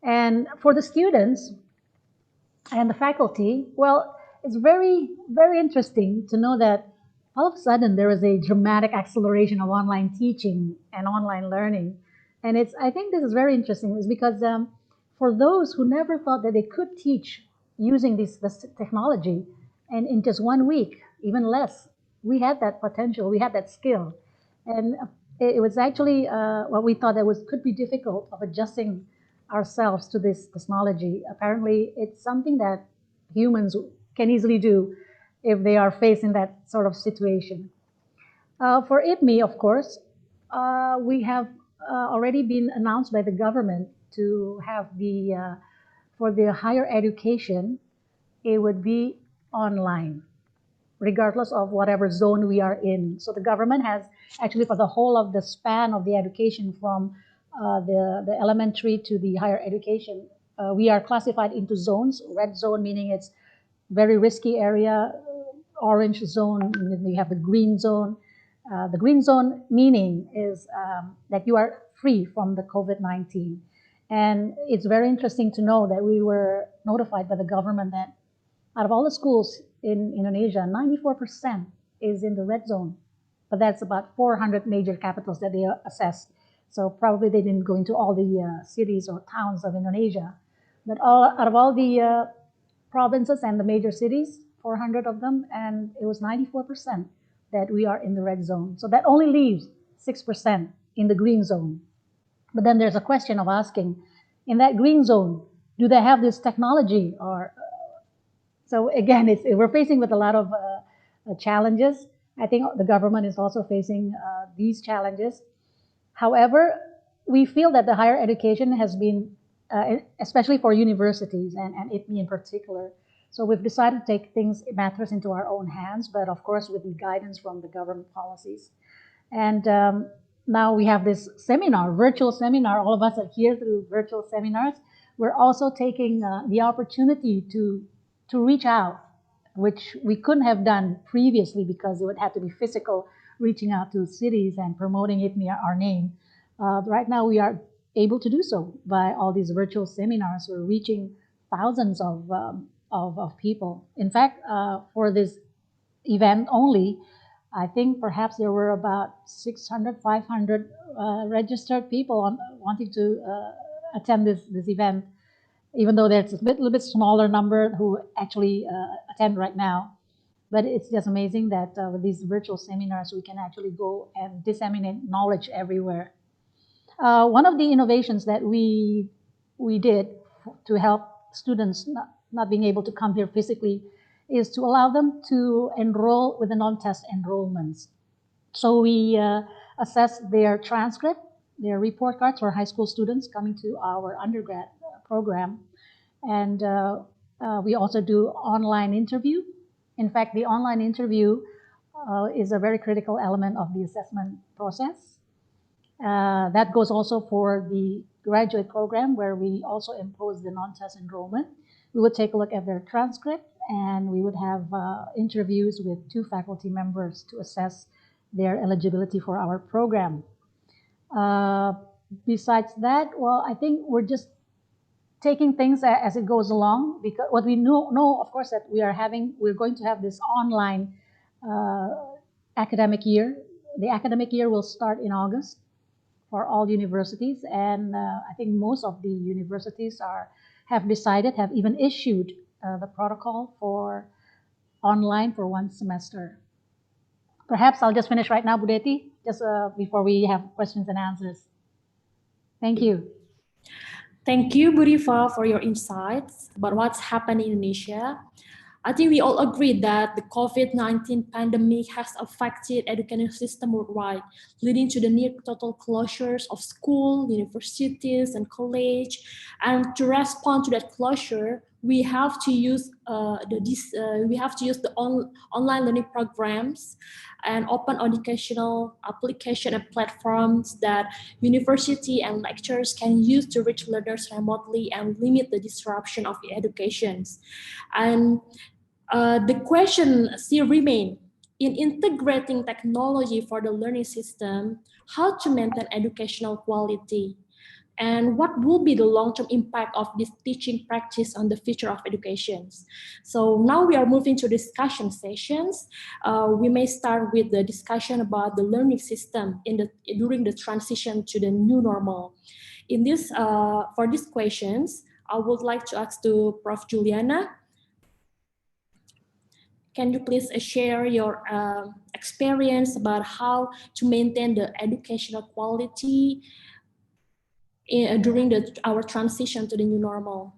And for the students and the faculty, well, it's very, very interesting to know that all of a sudden there is a dramatic acceleration of online teaching and online learning. And I think this is very interesting, is because for those who never thought that they could teach using this technology, and in just 1 week, even less, we had that potential, we had that skill. And it was actually what we thought that could be difficult of adjusting ourselves to this technology. Apparently, it's something that humans can easily do if they are facing that sort of situation. For IPMI, of course, we have already been announced by the government to have for the higher education, it would be online, regardless of whatever zone we are in. So the government has actually, for the whole of the span of the education from the elementary to the higher education, we are classified into zones. Red zone meaning it's very risky area, orange zone, and then we have the green zone. The green zone meaning is that you are free from the COVID-19. And it's very interesting to know that we were notified by the government that out of all the schools in Indonesia, 94% is in the red zone. But that's about 400 major capitals that they assessed. So probably they didn't go into all the cities or towns of Indonesia. But out of all the provinces and the major cities, 400 of them, and it was 94% that we are in the red zone. So that only leaves 6% in the green zone. But then there's a question of asking, in that green zone, do they have this technology? Or so again, we're facing with a lot of challenges. I think the government is also facing these challenges. However, we feel that the higher education has been, especially for universities and IPMI in particular, so we've decided to take matters into our own hands, but of course with the guidance from the government policies. And now we have this seminar, virtual seminar. All of us are here through virtual seminars. We're also taking the opportunity to reach out, which we couldn't have done previously because it would have to be physical, reaching out to cities and promoting IPMI, our name. Right now we are able to do so by all these virtual seminars. We're reaching thousands of people. In fact, for this event only, I think perhaps there were about 600, 500 registered people wanting to attend this event, even though there's a little bit smaller number who actually attend right now. But it's just amazing that with these virtual seminars, we can actually go and disseminate knowledge everywhere. One of the innovations that we did to help students not being able to come here physically is to allow them to enroll with the non-test enrollments. So we assess their transcript, their report cards for high school students coming to our undergrad program. And we also do online interview. In fact, the online interview is a very critical element of the assessment process. That goes also for the graduate program, where we also impose the non-test enrollment. We would take a look at their transcript, and we would have interviews with 2 faculty members to assess their eligibility for our program. Besides that, well, I think we're just taking things as it goes along, because what we know of course, that we're going to have this online academic year. The academic year will start in August for all universities, and I think most of the universities have even issued the protocol for online for 1 semester. Perhaps I'll just finish right now, Bu Deti, just before we have questions and answers. Thank you. Thank you, Bu Rifa, for your insights about what's happened in Indonesia. I think we all agree that the COVID-19 pandemic has affected education system worldwide, leading to the near total closures of school, universities, and college. And to respond to that closure, we have to use the online learning programs and open educational application and platforms that university and lecturers can use to reach learners remotely and limit the disruption of educations. And the question still remains, in integrating technology for the learning system, how to maintain educational quality, and what will be the long-term impact of this teaching practice on the future of education. So now we are moving to discussion sessions. We may start with the discussion about the learning system during the transition to the new normal. For these questions, I would like to ask to Prof. Giuliana. Can you please share your experience about how to maintain the educational quality during our transition to the new normal?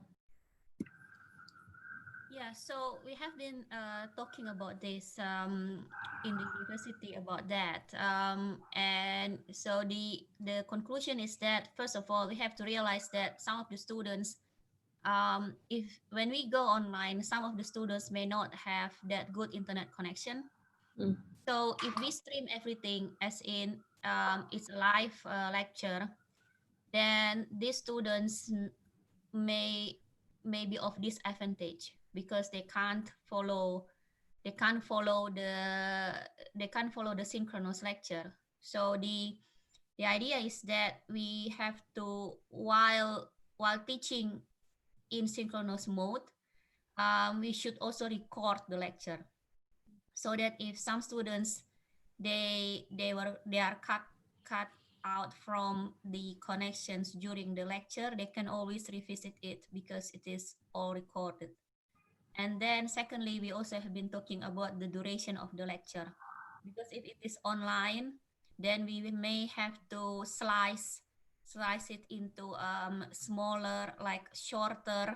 Yeah, so we have been talking about this in the university about that, and so the conclusion is that first of all we have to realize that some of the students, if when we go online, some of the students may not have that good internet connection. Mm. So if we stream everything as in it's a live lecture, then these students may be of disadvantage because they can't follow the synchronous lecture. So the idea is that we have to while teaching in synchronous mode, we should also record the lecture so that if some students they are cut out from the connections during the lecture, they can always revisit it because it is all recorded. And then secondly, we also have been talking about the duration of the lecture, because if it is online, then we may have to slice it into smaller, like shorter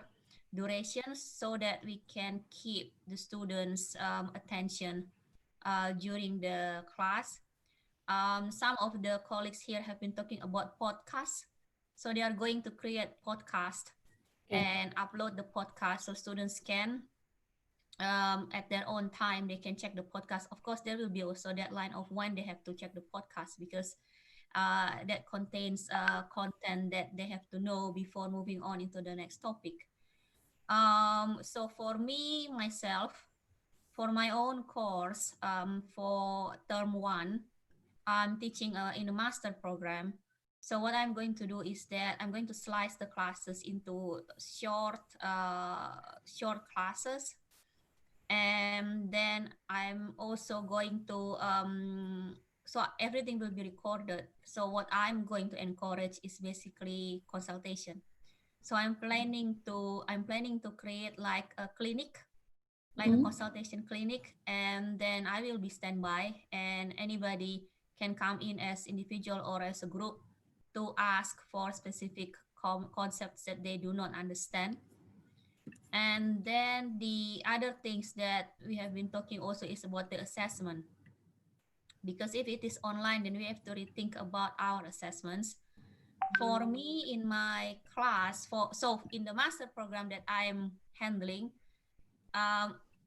durations, so that we can keep the students' attention during the class. Some of the colleagues here have been talking about podcasts. So they are going to create podcast and upload the podcast so students can, at their own time, they can check the podcast. Of course, there will be also a deadline of when they have to check the podcast, because that contains content that they have to know before moving on into the next topic. So for me, myself, for my own course, for term 1, I'm teaching in a master program. So what I'm going to do is that I'm going to slice the classes into short classes, and then I'm also going to so everything will be recorded. So what I'm going to encourage is basically consultation. So I'm planning to create like a clinic, like a consultation clinic, and then I will be standby, and anybody can come in as individual or as a group to ask for specific concepts that they do not understand. And then the other things that we have been talking also is about the assessment, because if it is online, then we have to rethink about our assessments. For me, in my class, so in the master program that I am handling,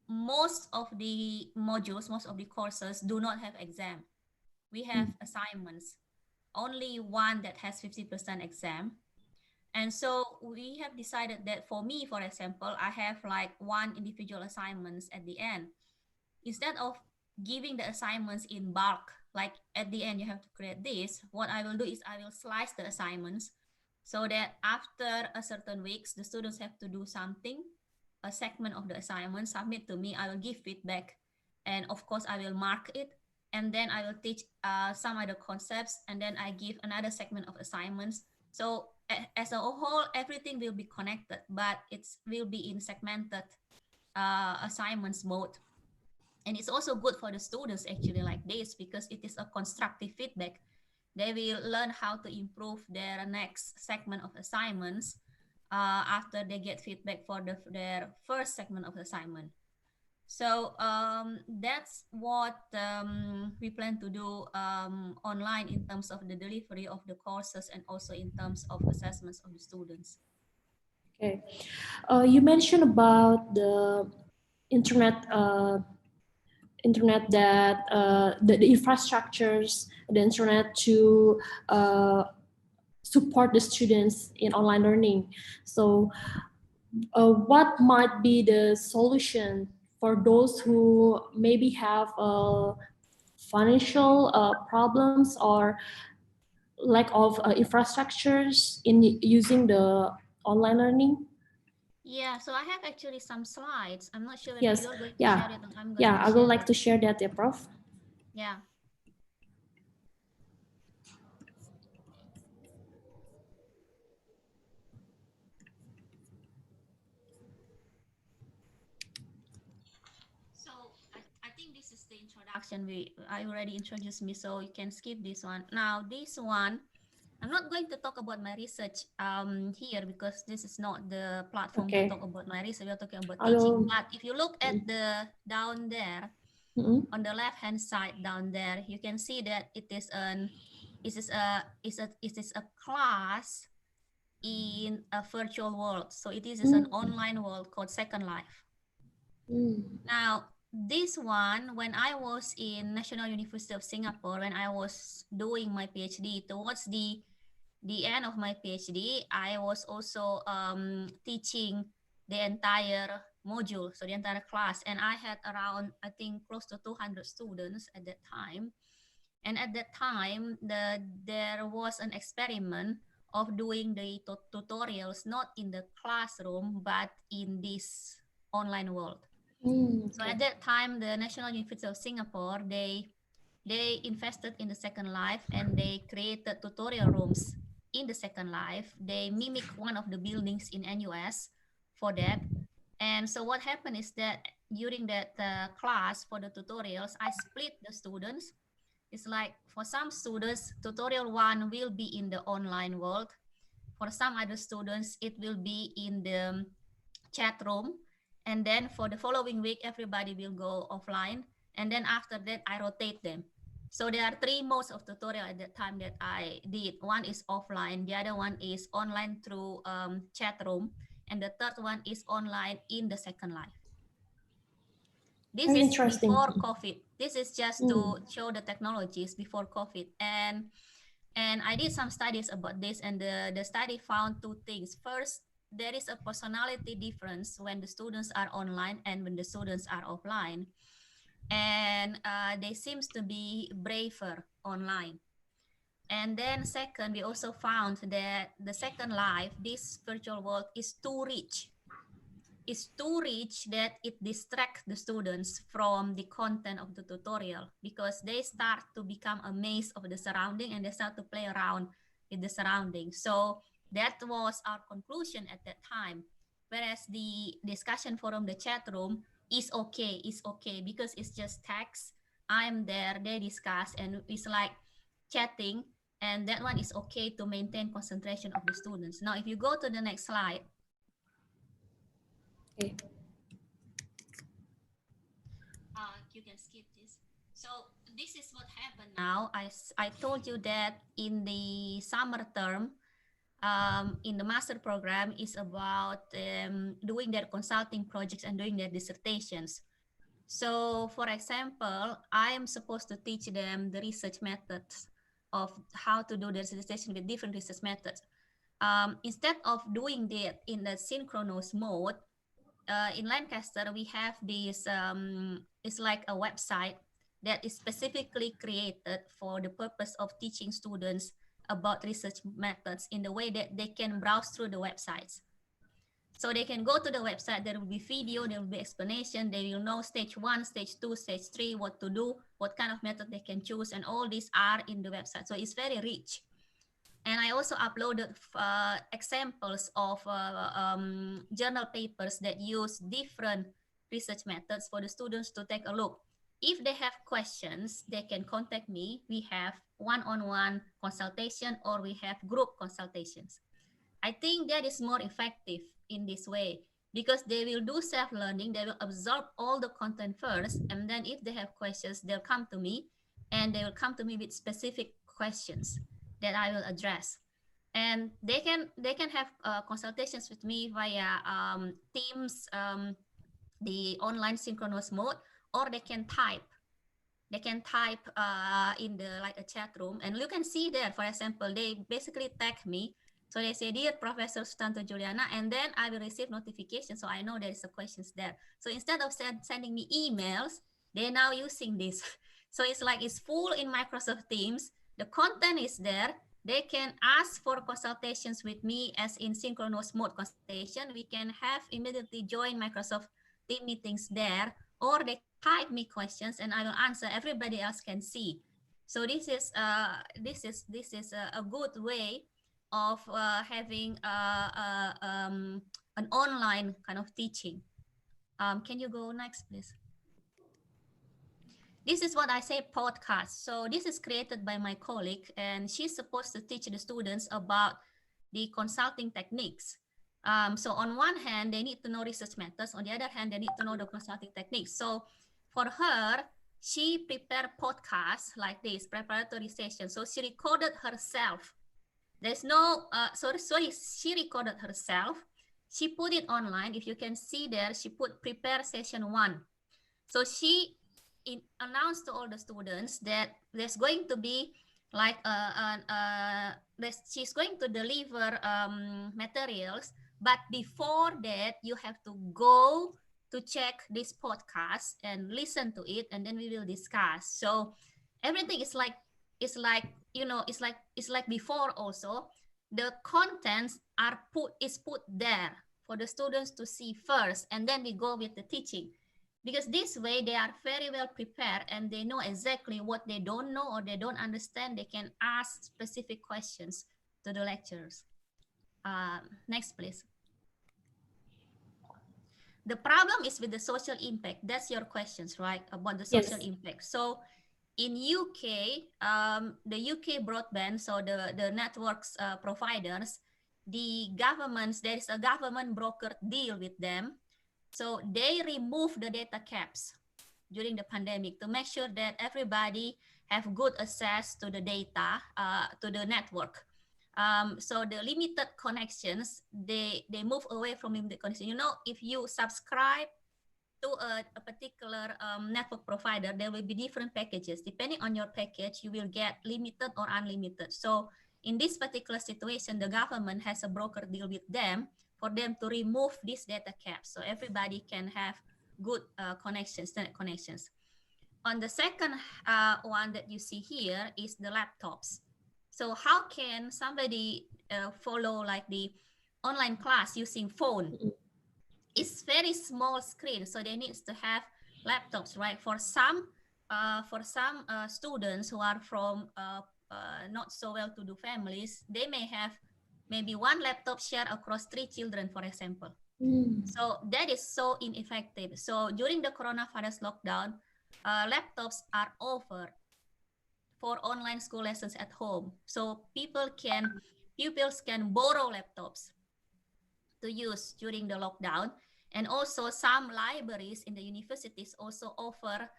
most of the modules, most of the courses do not have exam. We have assignments. Only one that has 50% exam. And so we have decided that for me, for example, I have like one individual assignments at the end. Instead of giving the assignments in bulk, like at the end you have to create this, what I will do is I will slice the assignments so that after a certain weeks, the students have to do something, a segment of the assignment, submit to me, I will give feedback. And of course, I will mark it. And then I will teach some other concepts, and then I give another segment of assignments. So as a whole, everything will be connected, but it will be in segmented assignments mode. And it's also good for the students actually like this, because it is a constructive feedback. They will learn how to improve their next segment of assignments after they get feedback for their first segment of assignment. So that's what we plan to do online in terms of the delivery of the courses, and also in terms of assessments of the students. Okay. You mentioned about the internet, internet that the infrastructures, the internet to support the students in online learning. So, what might be the solution for those who maybe have financial problems or lack of infrastructures in using the online learning? Yeah, so I have actually some slides. I'm not sure whether Yes, you're going to yeah, share it or I'm going yeah. to I would share like it. to share that, yeah, Prof. Yeah. So I think this is the introduction. I already introduced me, so you can skip this one. Now this one, I'm not going to talk about my research here because this is not the platform to Okay. talk about my research. We're talking about I will. teaching. But if you look at the down there, on the left hand side down there, you can see that it is a class in a virtual world. So it is an online world called Second Life. Now, this one, when I was in National University of Singapore, when I was doing my PhD, towards the end of my PhD, I was also teaching the entire module, so the entire class, and I had around, I think, close to 200 students at that time. And at that time, there was an experiment of doing the tutorials not in the classroom but in this online world. So at that time, the National University of Singapore, they invested in the Second Life and they created tutorial rooms in the Second Life. They mimic one of the buildings in NUS for that. And so what happened is that during that class for the tutorials, I split the students. It's like for some students, tutorial one will be in the online world. For some other students, it will be in the chat room. And then for the following week, everybody will go offline. And then after that, I rotate them. So there are three modes of tutorial at that time that I did. One is offline, the other one is online through chat room, and the third one is online in the Second Life. This Very is interesting. before COVID. This is just to show the technologies before COVID. And I did some studies about this, and the study found two things. First, there is a personality difference when the students are online and when the students are offline. And they seems to be braver online. And then second, we also found that the Second Life, this virtual world, is too rich. It's too rich that it distracts the students from the content of the tutorial because they start to become amazed of the surrounding and they start to play around with the surrounding. So that was our conclusion at that time. Whereas the discussion forum, the chat room, is okay because it's just text. I'm there, they discuss, and it's like chatting, and that one is okay to maintain concentration of the students. Now, if you go to the next slide, Okay. you can skip this. So this is what happened now. I told you that in the summer term, in the master program is about doing their consulting projects and doing their dissertations. So for example, I am supposed to teach them the research methods of how to do their dissertation with different research methods. Instead of doing that in the synchronous mode, in Lancaster, we have this, it's like a website that is specifically created for the purpose of teaching students about research methods in the way that they can browse through the websites. So they can go to the website, there will be video, there will be explanation, they will know stage 1, stage 2, stage 3, what to do, what kind of method they can choose, and all these are in the website. So it's very rich. And I also uploaded examples of journal papers that use different research methods for the students to take a look. If they have questions, they can contact me. We have one-on-one consultation or we have group consultations. I think that is more effective in this way because they will do self-learning, they will absorb all the content first, and then if they have questions, they'll come to me and they will come to me with specific questions that I will address. and they can have consultations with me via Teams, the online synchronous mode, or they can type. They can type in the like a chat room, and you can see there, for example, they basically tag me. So they say, dear Professor Tonto Giuliana, and then I will receive notification. So I know there is a questions there. So instead of sending me emails, they're now using this. So it's like it's full in Microsoft Teams. The content is there. They can ask for consultations with me as in synchronous mode consultation. We can have immediately join Microsoft Team meetings there, or they type me questions and I will answer. Everybody else can see. So this is a good way of having an online kind of teaching. Can you go next, please? This is what I say podcast. So this is created by my colleague, and she's supposed to teach the students about the consulting techniques. So on one hand, they need to know research methods. On the other hand, they need to know the consulting techniques. So for her, she prepared podcasts like this, preparatory session. So she recorded herself. There's no, she recorded herself. She put it online. If you can see there, she put prepare session 1. So she announced to all the students that there's going to be like she's going to deliver materials, but before that you have to go to check this podcast and listen to it, and then we will discuss. So everything is like before. Also the contents are put there for the students to see first, and then we go with the teaching. Because this way they are very well prepared and they know exactly what they don't know or they don't understand. They can ask specific questions to the lecturers. Next, please. The problem is with the social impact. That's your questions, right? About the social impact. So in UK, the UK broadband, so the networks providers, the governments, there is a government broker deal with them. So they remove the data caps during the pandemic to make sure that everybody have good access to the data, to the network. So the limited connections, they move away from limited connection. You know, if you subscribe to a particular network provider, there will be different packages. Depending on your package, you will get limited or unlimited. So in this particular situation, the government has a broker deal with them for them to remove these data caps, so everybody can have good connections, internet connections. On the second one that you see here is the laptops. So how can somebody follow like the online class using phone? It's very small screen, so they need to have laptops, right? For some students who are from not so well-to-do families, they may have maybe one laptop shared across 3 children, for example. So that is so ineffective. So during the coronavirus lockdown, laptops are offered for online school lessons at home. So pupils can borrow laptops to use during the lockdown. And also some libraries in the universities also offer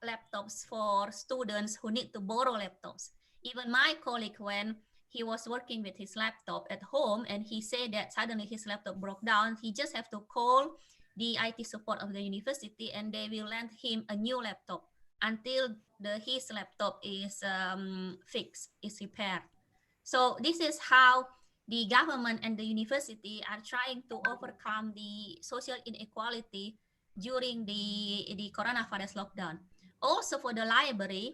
laptops for students who need to borrow laptops. Even my colleague, when he was working with his laptop at home and he said that suddenly his laptop broke down, he just have to call the IT support of the university and they will lend him a new laptop until his laptop is fixed, is repaired. So this is how the government and the university are trying to overcome the social inequality during the coronavirus lockdown. Also for the library,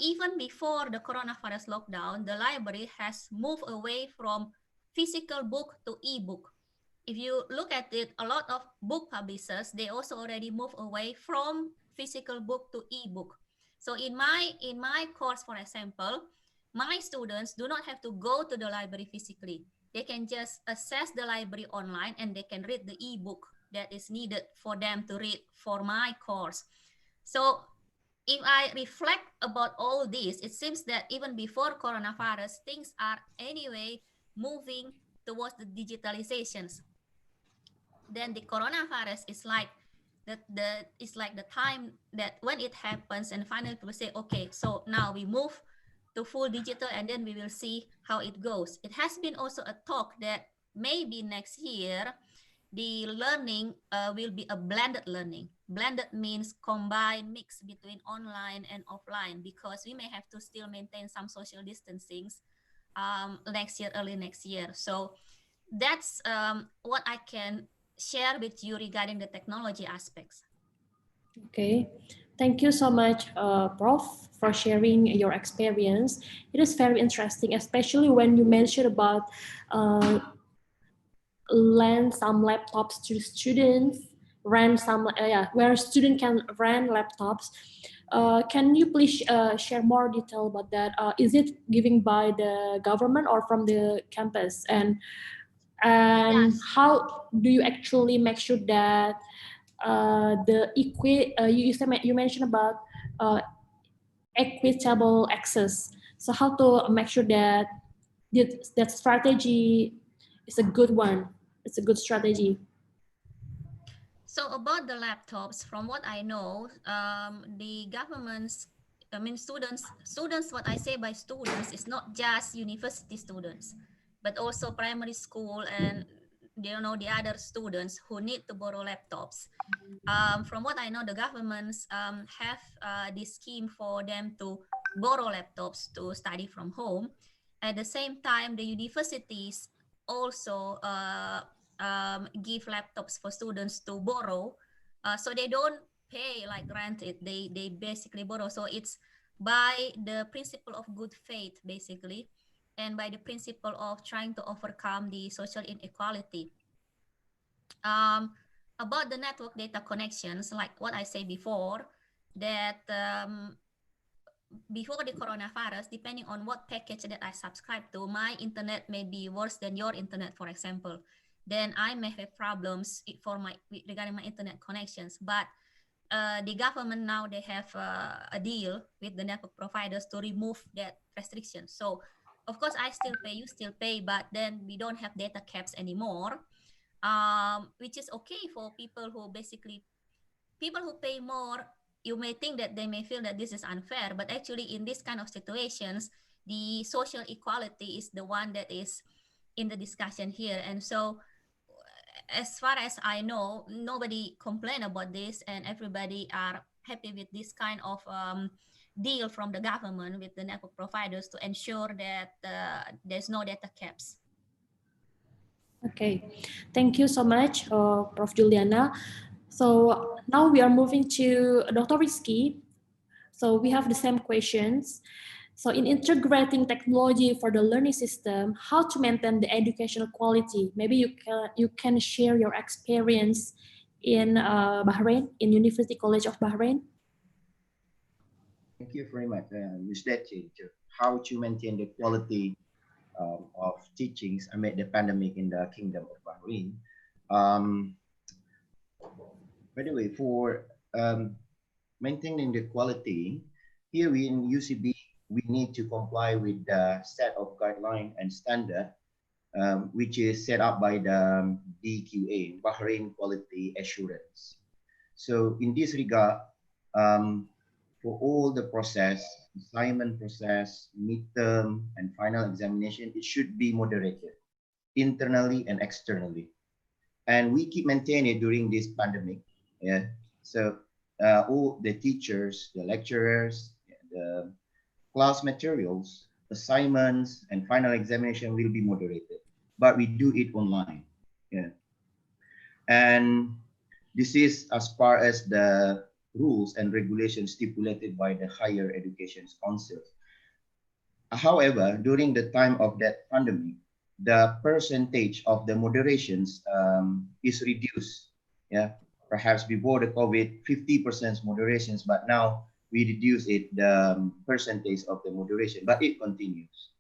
even before the coronavirus lockdown, the library has moved away from physical book to e-book. If you look at it, a lot of book publishers, they also already move away from physical book to e-book. So in my course, for example, my students do not have to go to the library physically. They can just access the library online and they can read the e-book that is needed for them to read for my course. So if I reflect about all this, it seems that even before coronavirus, things are anyway moving towards the digitalizations. Then the coronavirus is like the time that when it happens and finally people say, okay, so now we move to full digital, and then we will see how it goes. It has been also a talk that maybe next year the learning will be a blended learning. Blended means combined mix between online and offline, because we may have to still maintain some social distancing next year, early next year. So that's what I can share with you regarding the technology aspects. Okay, thank you so much, Prof, for sharing your experience. It is very interesting, especially when you mentioned about lend some laptops to students, rent some, where student can rent laptops. Can you please share more detail about that? Is it given by the government or from the campus? And Yes. how do you actually make sure that you mentioned about equitable access. So how to make sure that that strategy is a good one. It's a good strategy. So about the laptops, from what I know, the government's, I mean, students, what I say by students is not just university students, but also primary school and, you know, the other students who need to borrow laptops. From what I know, the governments have this scheme for them to borrow laptops to study from home. At the same time, the universities also give laptops for students to borrow, so they don't pay like rent it. They basically borrow. So it's by the principle of good faith, basically, and by the principle of trying to overcome the social inequality. About the network data connections, like what I said before, that before the coronavirus, depending on what package that I subscribe to, my internet may be worse than your internet, for example. Then I may have problems regarding my internet connections. But the government now, they have a deal with the network providers to remove that restriction. So of course I still pay, you still pay, but then we don't have data caps anymore, which is okay for people who pay more. You may think that they may feel that this is unfair, but actually in this kind of situations, the social equality is the one that is in the discussion here. And so as far as I know, nobody complained about this, and everybody are happy with this kind of deal from the government with the network providers to ensure that there's no data caps. Okay, thank you so much, Prof. Giuliana. So now we are moving to Dr. Rizky. So we have the same questions. So in integrating technology for the learning system, how to maintain the educational quality? Maybe you can share your experience in Bahrain, in University College of Bahrain. Thank you very much, Ms. Detche. How to maintain the quality of teachings amid the pandemic in the Kingdom of Bahrain. By the way, for maintaining the quality, here in UCB, we need to comply with the set of guideline and standard, which is set up by the BQA, Bahrain Quality Assurance. So in this regard, for all the process, assignment process, midterm, and final examination, it should be moderated internally and externally. And we keep maintaining it during this pandemic. Yeah. So all the teachers, the lecturers, the class materials, assignments, and final examination will be moderated, but we do it online. Yeah. And this is as far as the rules and regulations stipulated by the Higher Education Council. However, during the time of that pandemic, the percentage of the moderations is reduced. Yeah, perhaps before the COVID, 50% moderations, but now we reduce it, the percentage of the moderation, but it continues.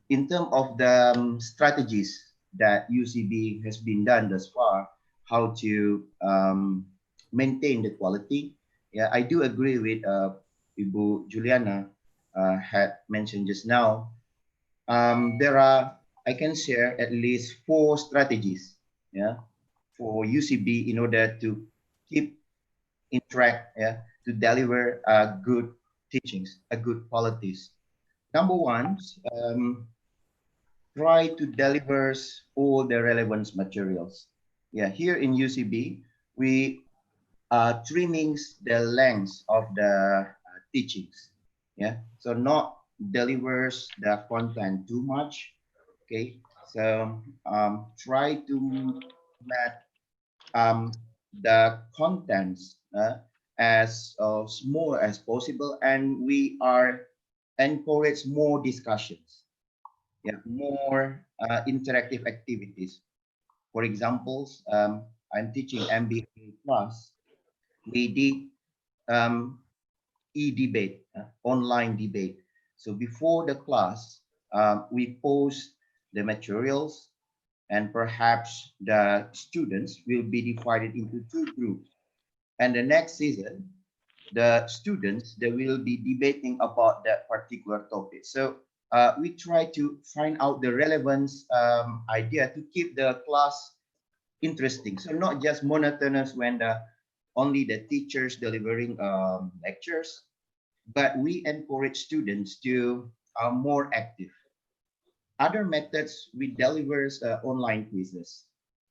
In terms of the strategies that UCB has been done thus far, how to maintain the quality. Yeah, I do agree with Ibu Giuliana had mentioned just now. There are, I can share at least 4 strategies, yeah, for UCB in order to keep in track, yeah, to deliver good teachings, good qualities. Number one, try to deliver all the relevant materials. Yeah, here in UCB, we are trimming the length of the teachings. Yeah, so not delivers the content too much. Okay, so try to match the contents as small as possible, and we are encourage more discussions, yeah, more interactive activities. For examples, I'm teaching MBA class. We did e-debate, online debate. So before the class, we post the materials, and perhaps the students will be divided into two groups. And the next season, the students, they will be debating about that particular topic. So we try to find out the relevance idea to keep the class interesting. So not just monotonous when only the teachers delivering lectures, but we encourage students to more active. Other methods, we deliver online quizzes.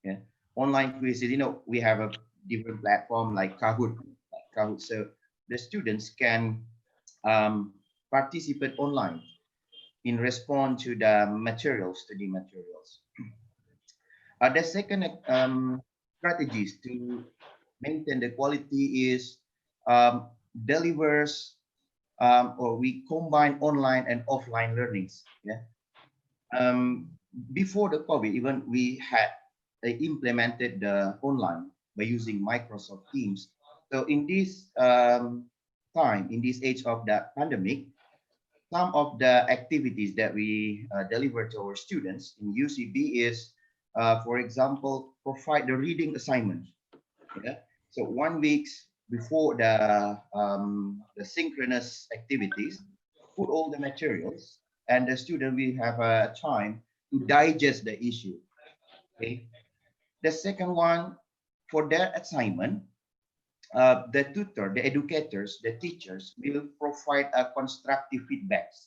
Yeah, online quizzes. You know, we have a different platform like Kahoot. So the students can participate online in response to the materials, study materials. The second strategies to maintain the quality is delivers or we combine online and offline learnings. Yeah. Before the COVID, even we had implemented the online by using Microsoft Teams. So in this time, in this age of the pandemic, some of the activities that we deliver to our students in UCB is, for example, provide the reading assignment. Yeah? So 1 week before the synchronous activities, put all the materials, and the student will have a time to digest the issue. Okay. The second one, for that assignment, the tutor, the educators, the teachers will provide a constructive feedbacks.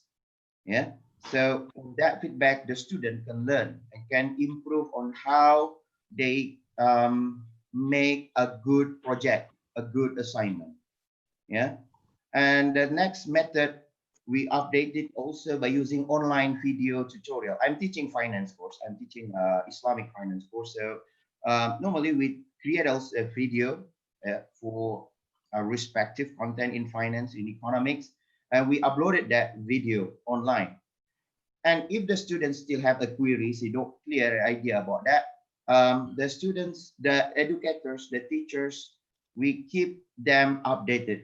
Yeah. So from that feedback, the student can learn and can improve on how they make a good project, a good assignment. Yeah. And the next method, we updated also by using online video tutorial. I'm teaching finance course. I'm teaching Islamic finance course. So normally we create also a video for a respective content in finance, in economics, and we uploaded that video online. And if the students still have a queries, they don't clear idea about that, the students, the educators, the teachers, we keep them updated,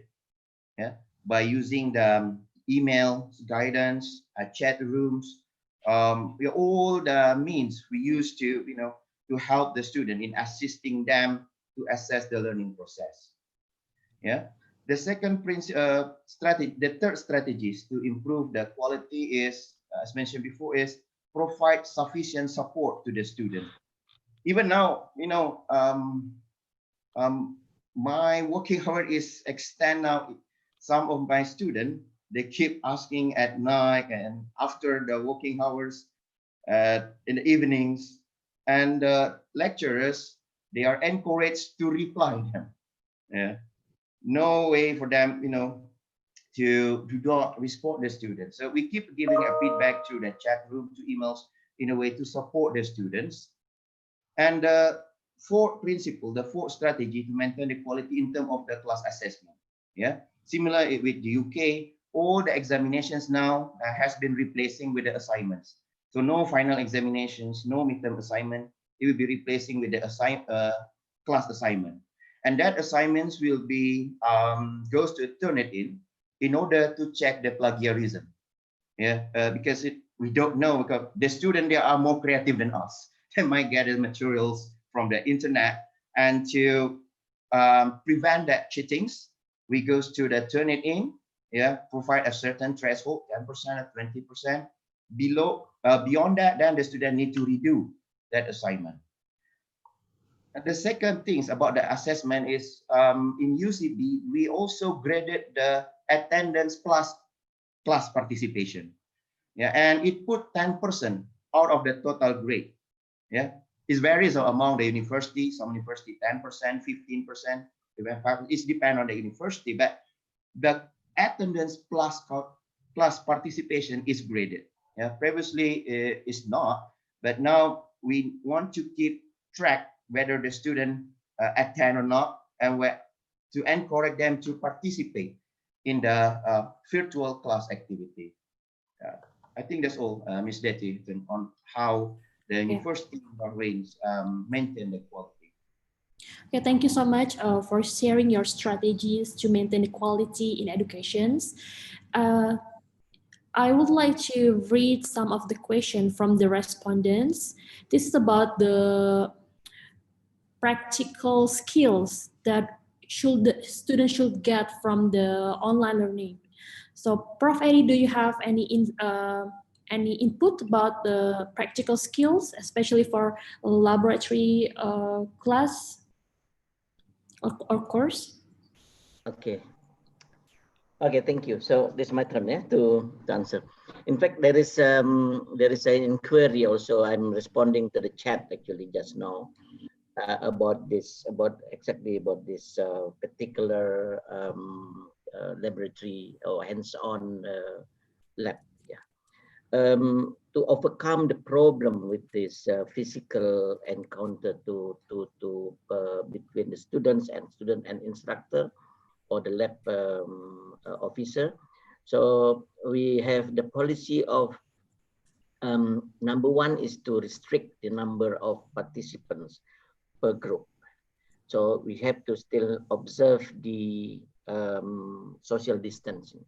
yeah, by using the email guidance, chat rooms, all the means we use to, to help the student in assisting them to assess the learning process. Yeah. The second strategy, the third strategies to improve the quality is, as mentioned before, is provide sufficient support to the student. Even now, my working hour is extend now. Some of my students, they keep asking at night and after the working hours, in the evenings, and lecturers, they are encouraged to reply them. Yeah. No way for them, to not respond the students. So we keep giving a feedback to the chat room, to emails, in a way to support the students. And the fourth principle, the fourth strategy to maintain the quality in terms of the class assessment. Yeah, similar with the UK, all the examinations now has been replacing with the assignments. So no final examinations, no midterm assignment. It will be replacing with the class assignment, and that assignments will be goes to Turnitin in order to check the plagiarism. Yeah, because we don't know, because the student, they are more creative than us. They might get the materials from the internet, and to prevent that cheatings, we goes to the Turnitin. Yeah, provide a certain threshold, 10% or 20%. Below, beyond that, then the student need to redo that assignment. And the second things about the assessment is, in UCB, we also graded the attendance plus class participation. Yeah, and it put 10% out of the total grade. Yeah, it varies among the university. Some university 10%, 15%, even 5%. It depends on the university, but the attendance plus participation is graded. Yeah, previously it's not, but now we want to keep track whether the student attend or not, and to encourage them to participate in the virtual class activity. I think that's all, Ms. Deti, on how the University of Bahrain maintain the quality. Okay, thank you so much for sharing your strategies to maintain the quality in educations. I would like to read some of the questions from the respondents. This is about the practical skills that the students should get from the online learning. So, Prof. Eddie, do you have any input about the practical skills, especially for laboratory class or course? Okay. Okay, thank you. So this is my turn, yeah, to answer. In fact, there is an inquiry also. I'm responding to the chat actually just now about this particular laboratory or hands-on lab. Yeah. To overcome the problem with this physical encounter between the student and instructor, or the lab officer. So we have the policy of number one is to restrict the number of participants per group. So we have to still observe the social distancing.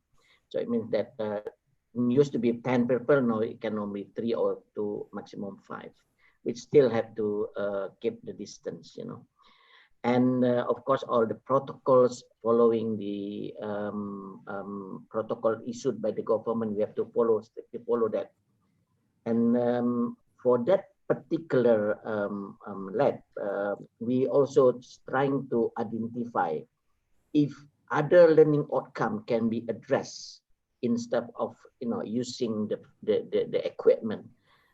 So it means that it used to be 10 people, now it can only 3 or 2, maximum 5. We still have to keep the distance, you know. And of course, all the protocols following the protocol issued by the government, we have to strictly follow that. And for that particular lab, we also trying to identify if other learning outcome can be addressed instead of using the equipment.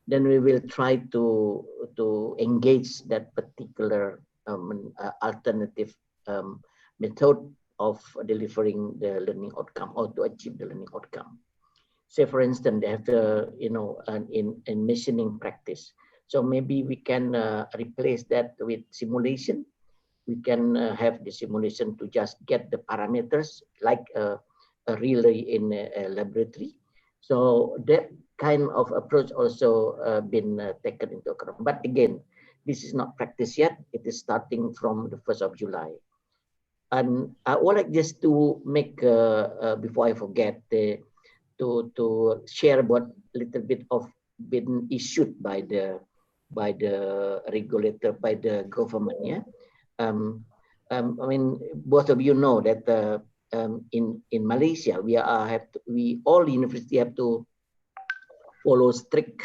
Then we will try to engage that particular alternative method of delivering the learning outcome or to achieve the learning outcome. Say, for instance, they have the in machining practice. So maybe we can replace that with simulation. We can have the simulation to just get the parameters like a relay in a laboratory. So that kind of approach also been taken into account. But again, this is not practice yet. It is starting from the 1st of July. And I would like just to make, before I forget, to share about a little bit of been issued by the regulator, by the government. Yeah, I mean, both of you know that in Malaysia we all university have to follow strict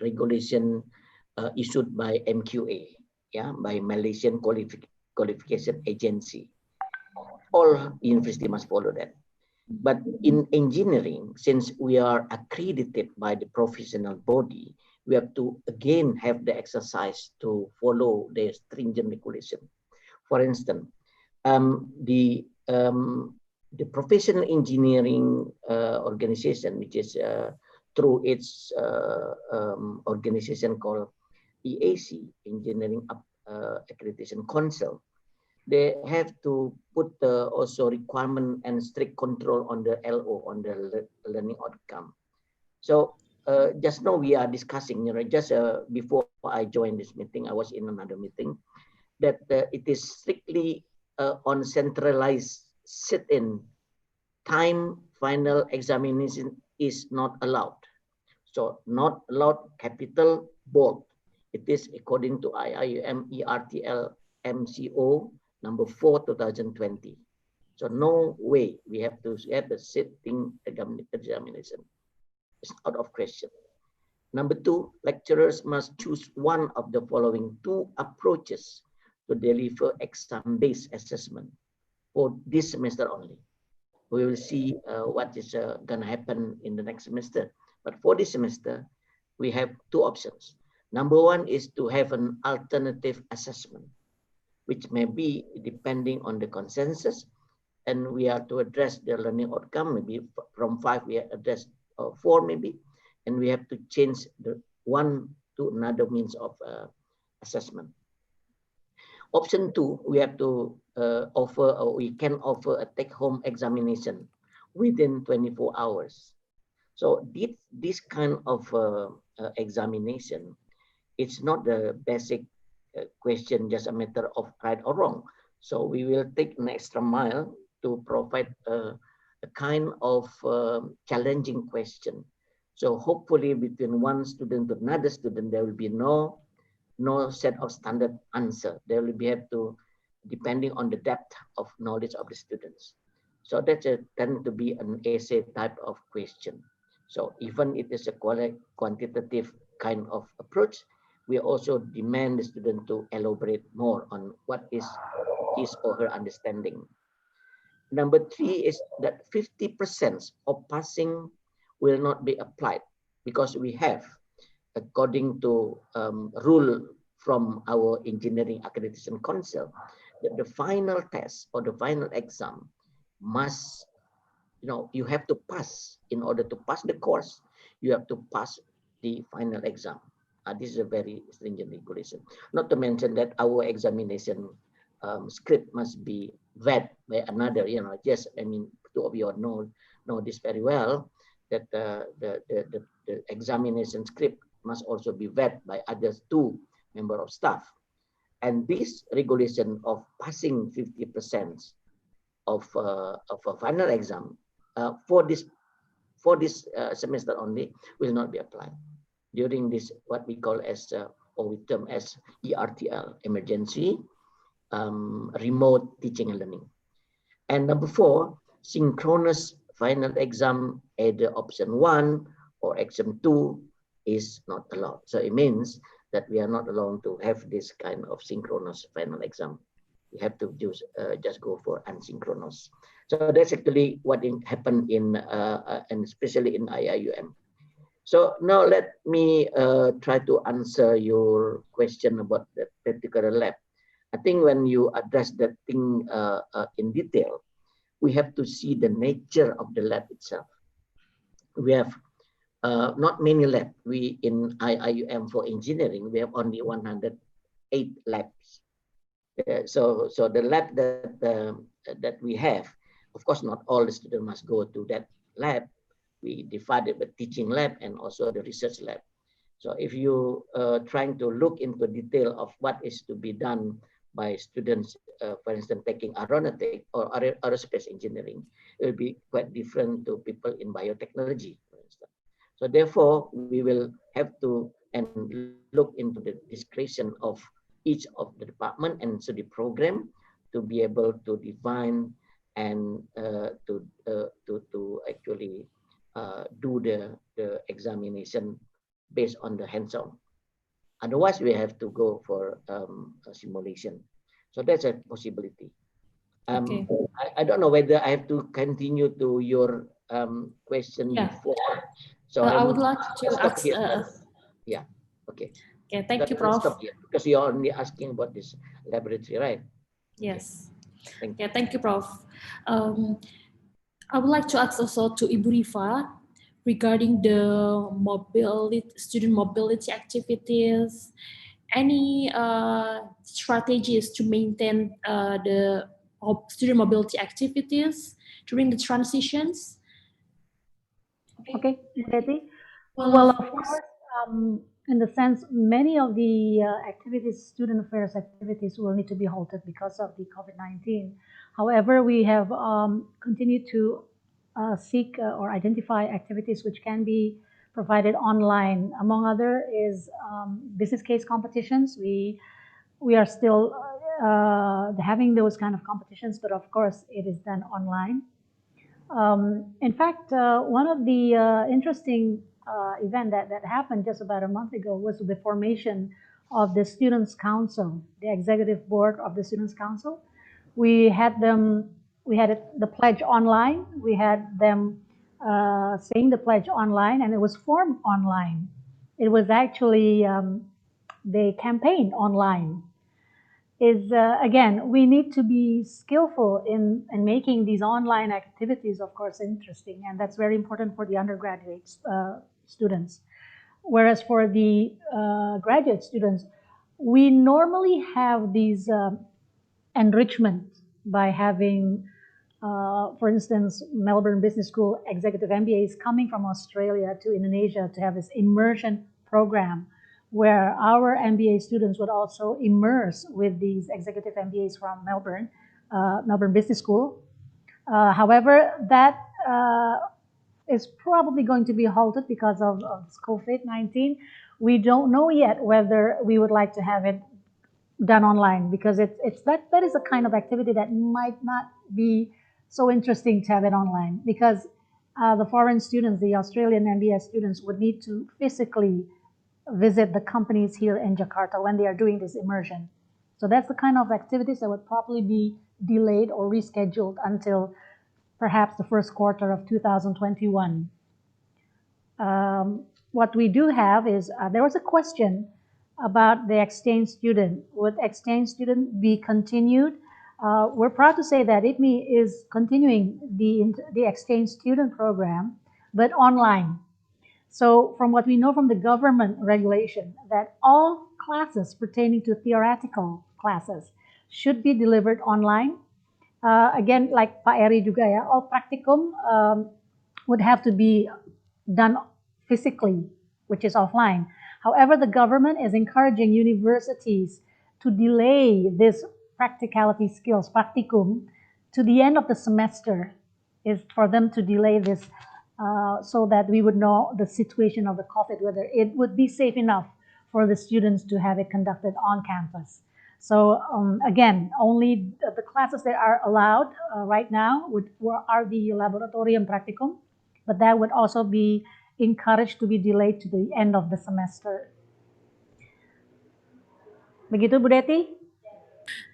regulation issued by MQA, yeah, by Malaysian Qualification Agency. All university must follow that. But in engineering, since we are accredited by the professional body, we have to again have the exercise to follow the stringent regulation. For instance, the professional engineering organization, which is through its organization called EAC, Engineering Accreditation Council, they have to put also requirement and strict control on the LO, on the learning outcome. So just now we are discussing, just before I joined this meeting, I was in another meeting, that it is strictly on centralized sit-in. Time final examination is not allowed. So not allowed, capital bold. It is according to IIUM ERTL MCO number 4, 2020. So no way we have to have a sitting examination. It's out of question. Number 2, lecturers must choose one of the following 2 approaches to deliver exam-based assessment for this semester only. We will see what is going to happen in the next semester. But for this semester, we have two options. Number one is to have an alternative assessment, which may be depending on the consensus, and we are to address the learning outcome. Maybe from 5 we address 4 maybe, and we have to change the one to another means of assessment. Option 2, we have to offer, or we can offer a take-home examination within 24 hours. So this kind of examination, it's not the basic question, just a matter of right or wrong. So we will take an extra mile to provide a kind of challenging question. So hopefully between one student to another student, there will be no set of standard answer. They will have to, depending on the depth of knowledge of the students. So that's tend to be an essay type of question. So even it is a quantitative kind of approach, we also demand the student to elaborate more on what is his or her understanding. Number 3 is that 50% of passing will not be applied, because we have, according to rule from our Engineering Accreditation Council, that the final test or the final exam must, you have to pass. In order to pass the course, you have to pass the final exam. This is a very stringent regulation. Not to mention that our examination script must be vet by another. Yes, I mean, two of you know this very well, that the examination script must also be vet by others 2 members of staff. And this regulation of passing 50% of a final exam for this semester only will not be applied during this, what we call as or we term as ERTL, emergency remote teaching and learning. And number 4, synchronous final exam, either option 1 or option 2 is not allowed. So it means that we are not allowed to have this kind of synchronous final exam. We have to just go for asynchronous. So that's actually what happened in and especially in IIUM. So now let me try to answer your question about that particular lab. I think when you address that thing in detail, we have to see the nature of the lab itself. We have not many labs. We in IIUM for engineering, we have only 108 labs. So the lab that we have, of course, not all the students must go to that lab. We divided the teaching lab and also the research lab. So if you trying to look into detail of what is to be done by students, for instance, taking aeronautic or aerospace engineering, it will be quite different to people in biotechnology, for instance. So therefore, we will have to look into the discretion of each of the department and so the program to be able to define and to actually do the examination based on the hands-on. Otherwise, we have to go for a simulation. So that's a possibility. Okay. I don't know whether I have to continue to your question before. So I would like to ask. Yeah. Okay. Okay. Thank you, Prof. Stop here because you're only asking about this laboratory, right? Yes. Okay. Yeah. Thank you, Prof. I would like to ask also to Ibu Rifa regarding the student mobility activities. Any strategies to maintain the student mobility activities during the transitions? Okay, Betty. Well, of course, in the sense, many of the activities, student affairs activities, will need to be halted because of the COVID-19. However, we have continued to seek or identify activities which can be provided online. Among other is business case competitions. We are still having those kind of competitions, but of course, it is done online. In fact, one of the interesting event that happened just about a month ago was the formation of the Students' Council, the executive board of the Students' Council. We had the pledge online. We had them saying the pledge online, and it was formed online. It was actually they campaigned online. Is again, we need to be skillful in making these online activities, of course, interesting, and that's very important for the undergraduate students. Whereas for the graduate students, we normally have these enrichment by having, for instance, Melbourne Business School executive MBAs coming from Australia to Indonesia to have this immersion program where our MBA students would also immerse with these executive MBAs from Melbourne Business School. However, that is probably going to be halted because of COVID-19. We don't know yet whether we would like to have it done online, because it's that is a kind of activity that might not be so interesting to have it online, because the foreign students, the Australian MBA students, would need to physically visit the companies here in Jakarta when they are doing this immersion. So that's the kind of activities that would probably be delayed or rescheduled until perhaps the first quarter of 2021. What we do have is there was a question about the exchange student. Would exchange student be continued? We're proud to say that IPMI is continuing the exchange student program, but online. So from what we know from the government regulation, that all classes pertaining to theoretical classes should be delivered online. Again, like Pak Eri juga ya, all practicum would have to be done physically, which is offline. However, the government is encouraging universities to delay this practicality skills, practicum, to the end of the semester, is for them to delay this so that we would know the situation of the COVID, whether it would be safe enough for the students to have it conducted on campus. So again, only the classes that are allowed right now are the laboratorium practicum, but that would also be encouraged to be delayed to the end of the semester. Begitu, Bu Deti?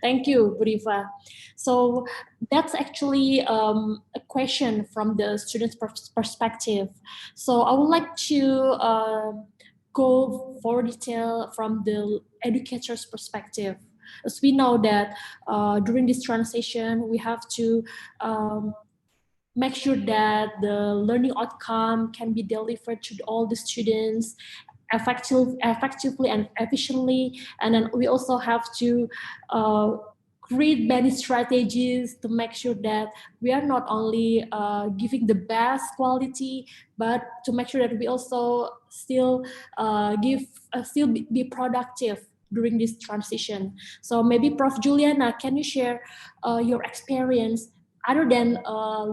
Thank you, Buriva. So that's actually a question from the student's perspective. So I would like to go for detail from the educator's perspective. As we know that during this transition, we have to make sure that the learning outcome can be delivered to all the students effectively and efficiently. And then we also have to create many strategies to make sure that we are not only giving the best quality, but to make sure that we also still be productive during this transition. So maybe Prof. Giuliana, can you share your experience other than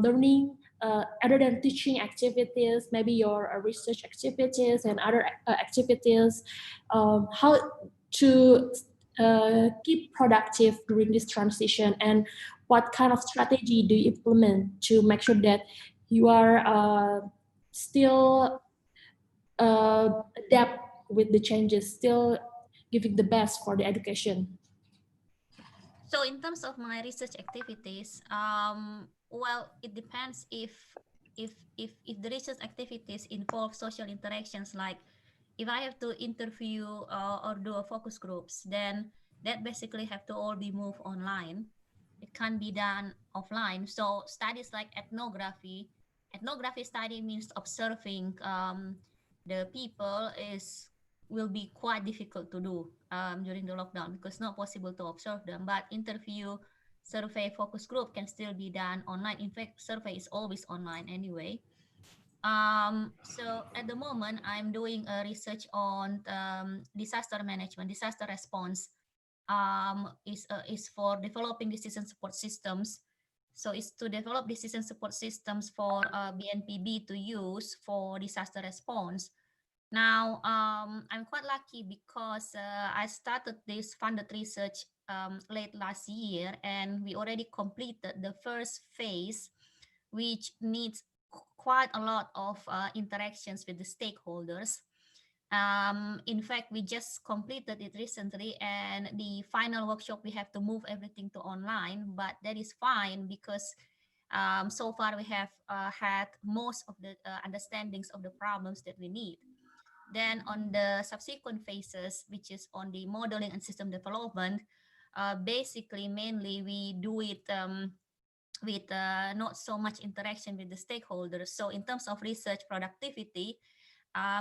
learning, other than teaching activities, maybe your research activities and other activities, how to keep productive during this transition, and what kind of strategy do you implement to make sure that you are still adapt with the changes, still giving the best for the education? So in terms of my research activities, well, it depends if the research activities involve social interactions, like if I have to interview or do a focus groups, then that basically have to all be moved online. It can't be done offline. So studies like ethnography study means observing the people will be quite difficult to do during the lockdown, because not possible to observe them. But interview, survey, focus group can still be done online. In fact, survey is always online anyway. So at the moment, I'm doing a research on disaster management, disaster response. Is for developing decision support systems. So it's to develop decision support systems for BNPB to use for disaster response. Now, I'm quite lucky because I started this funded research late last year, and we already completed the first phase, which needs quite a lot of interactions with the stakeholders. In fact, we just completed it recently, and the final workshop, we have to move everything to online, but that is fine because So far, we have had most of the understandings of the problems that we need. Then on the subsequent phases, which is on the modeling and system development, basically, mainly we do it with not so much interaction with the stakeholders. So in terms of research productivity,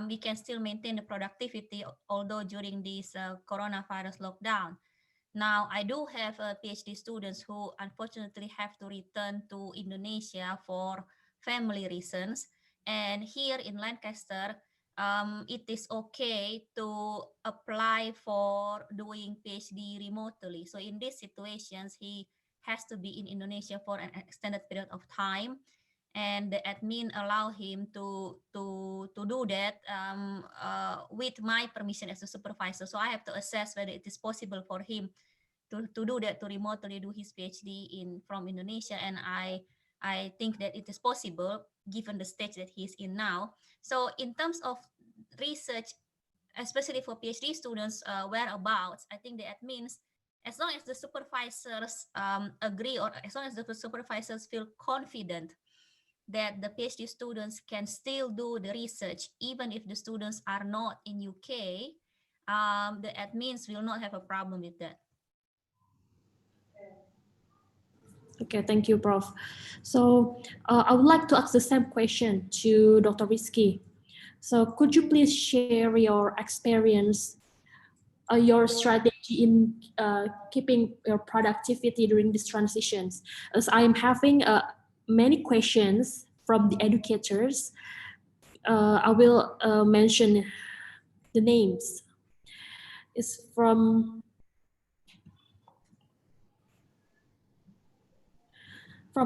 we can still maintain the productivity, although during this coronavirus lockdown. Now, I do have PhD students who unfortunately have to return to Indonesia for family reasons. And here in Lancaster, it is okay to apply for doing PhD remotely. So in these situations, he has to be in Indonesia for an extended period of time, and the admin allow him to do that with my permission as a supervisor. So I have to assess whether it is possible for him to do that, to remotely do his PhD from Indonesia, and I think that it is possible given the stage that he's in now. So in terms of research, especially for PhD students, whereabouts, I think that means as long as the supervisors agree, or as long as the supervisors feel confident that the PhD students can still do the research, even if the students are not in UK, the admins will not have a problem with that. Okay, thank you, Prof. So I would like to ask the same question to Dr. Rizky. So could you please share your experience, your strategy in keeping your productivity during these transitions? As I am having many questions from the educators, I will mention the names. It's from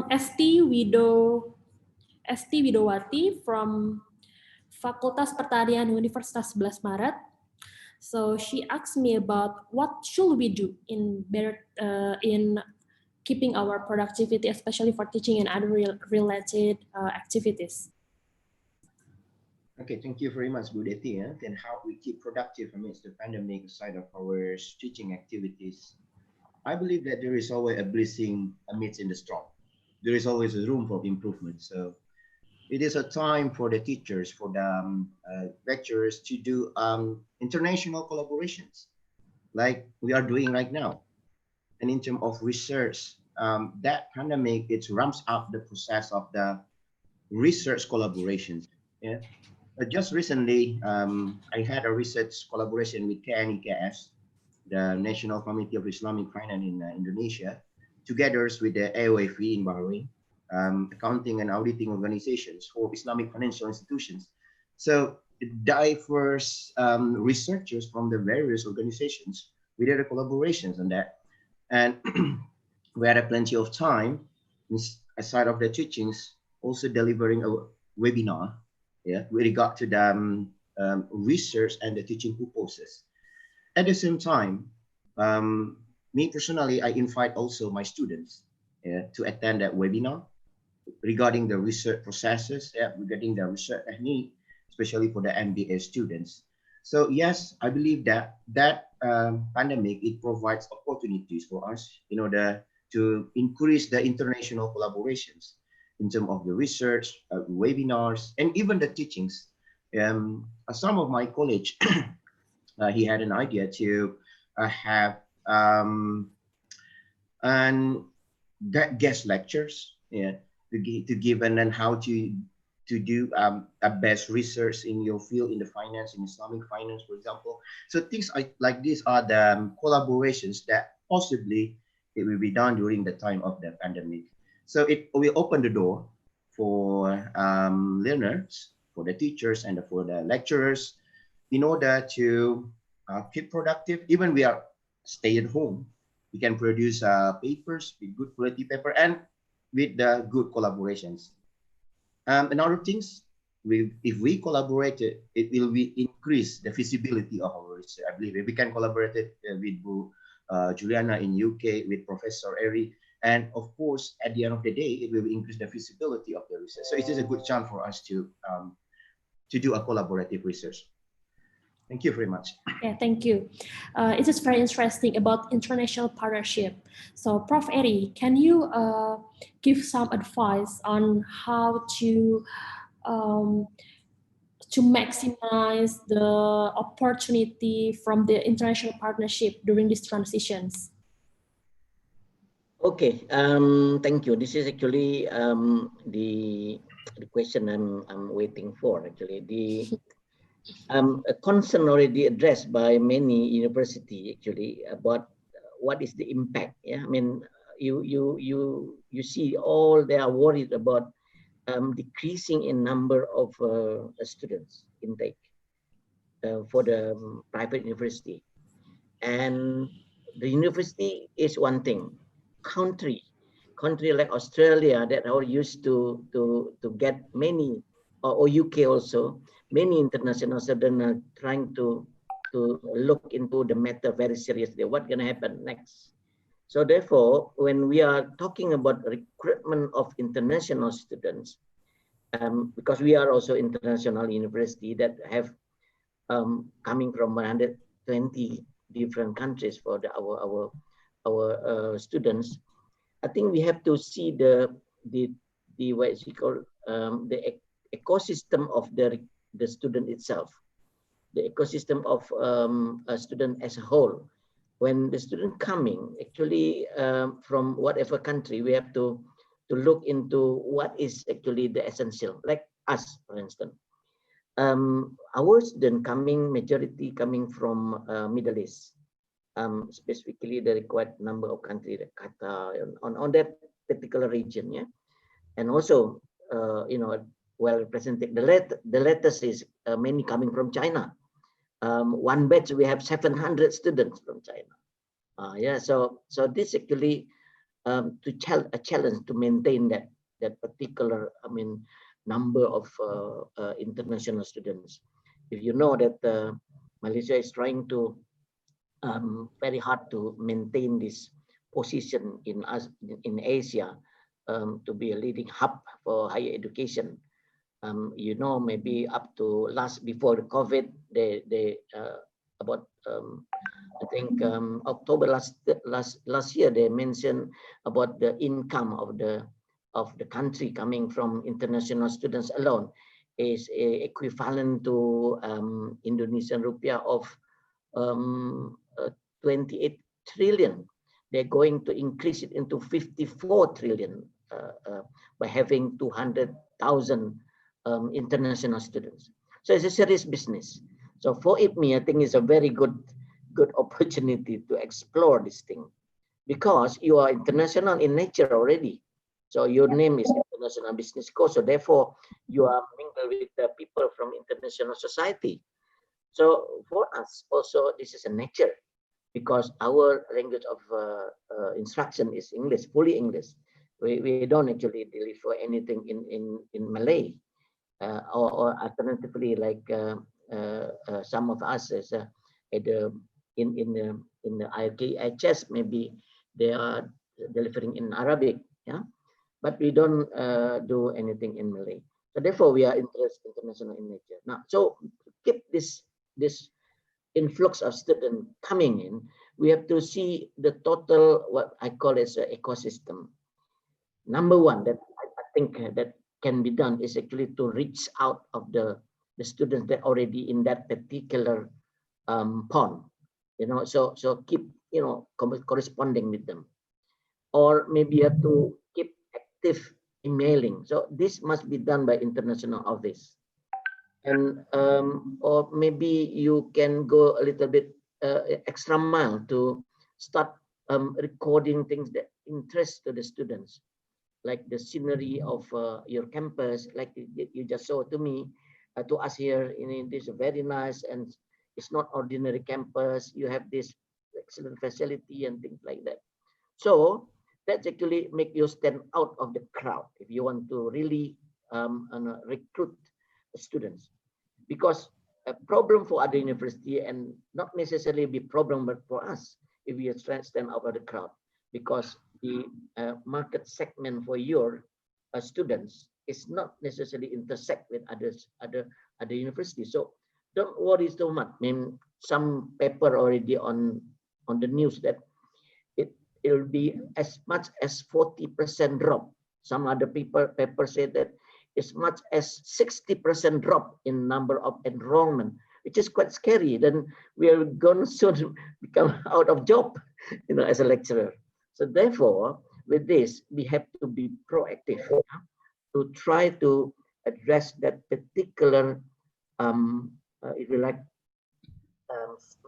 ST Widowati from Fakultas Pertanian Universitas 11 Maret. So she asked me about what should we do in keeping our productivity, especially for teaching and other related activities. Okay, thank you very much, Bu Deti. And how we keep productive amidst the pandemic aside of our teaching activities. I believe that there is always a blessing amidst in the storm. There is always a room for improvement. So it is a time for the teachers, for the lecturers to do international collaborations like we are doing right now. And in terms of research, that pandemic, it ramps up the process of the research collaborations. Yeah. Just recently, I had a research collaboration with KNIKS, the National Committee of Islamic Finance in Indonesia, together with the AOFE in Bahrain, accounting and auditing organizations for Islamic financial institutions. So diverse researchers from the various organizations, we did a collaborations on that. And we had plenty of time, aside of the teachings, also delivering a webinar, yeah, with regard to the research and the teaching purposes. At the same time, me personally, I invite also my students to attend that webinar regarding the research processes, regarding the research technique, especially for the MBA students. So yes, I believe that pandemic, it provides opportunities for us in order to increase the international collaborations in terms of the research, webinars, and even the teachings. Some of my colleagues, he had an idea to have and guest lectures, yeah, to give and then how to do a best research in your field in the finance, in Islamic finance, for example. So things like these are the collaborations that possibly it will be done during the time of the pandemic. So it will open the door for learners, for the teachers, and for the lecturers in order to keep productive. Even we are stay at home, we can produce papers with good quality paper and with the good collaborations. And other things, if we collaborate, it will increase the feasibility of our research. I believe if we can collaborate with Giuliana in UK, with Professor Eri, and of course, at the end of the day, it will increase the feasibility of the research. So it is a good chance for us to do a collaborative research. Thank you very much. Yeah, thank you. It is very interesting about international partnership. So, Prof. Eri, can you give some advice on how um, to maximize the opportunity from the international partnership during these transitions? Okay, thank you. This is actually the question I'm waiting for. Actually, the a concern already addressed by many university actually about what is the impact. Yeah, I mean, you see all they are worried about decreasing in number of students intake for the private university. And the university is one thing. Country like Australia that are used to get many, or UK also, many international students are trying to look into the matter very seriously. What's going to happen next? So therefore, when we are talking about recruitment of international students, because we are also international university that have coming from 120 different countries for our students, I think we have to see the what is it called, the ecosystem of the student itself, the ecosystem of a student as a whole. When the student coming actually from whatever country, we have to look into what is actually the essential. Like us, for instance, our student coming, majority coming from Middle East, specifically the required number of countries, like Qatar, on that particular region, yeah, and also well represented. The latest is many coming from China. One batch we have 700 students from China. Yeah, so this actually a challenge to maintain that particular, I mean, number of international students. If you know that Malaysia is trying to very hard to maintain this position in Asia, to be a leading hub for higher education. Maybe up to before the COVID, they about I think October last year, they mentioned about the income of the country coming from international students alone is equivalent to Indonesian rupiah of 28 trillion. They're going to increase it into 54 trillion by having 200,000 international students. So it's a serious business. So for IPMI, I think it's a very good opportunity to explore this thing, because you are international in nature already. So your name is International Business School. So therefore, you are mingled with the people from international society. So for us also, this is a nature, because our language of instruction is English, fully English. We don't actually deliver anything in Malay, or alternatively, like some of us as in the IKHS, maybe they are delivering in Arabic, yeah, but we don't do anything in Malay. So therefore, we are international in nature. Now, so keep this influx of students coming in, we have to see the total, what I call as an ecosystem. Number one that I think that can be done is actually to reach out of the students that already in that particular pond, so keep corresponding with them, or maybe you have to keep active emailing. So this must be done by international office. And or maybe you can go a little bit extra mile to start recording things that interest to the students, like the scenery of your campus, like you just showed to us here. This is very nice, and it's not ordinary campus. You have this excellent facility and things like that. So that's actually make you stand out of the crowd if you want to really recruit students. Because a problem for other university, and not necessarily be problem but for us if we stand out of the crowd, because the market segment for your students is not necessarily intersect with other universities. So don't worry so much. I mean, some paper already on the news that it'll be as much as 40% drop. Some other paper say that as much as 60% drop in number of enrollment, which is quite scary. Then we are going to soon become out of job, as a lecturer. So therefore, with this, we have to be proactive to try to address that particular, if you like,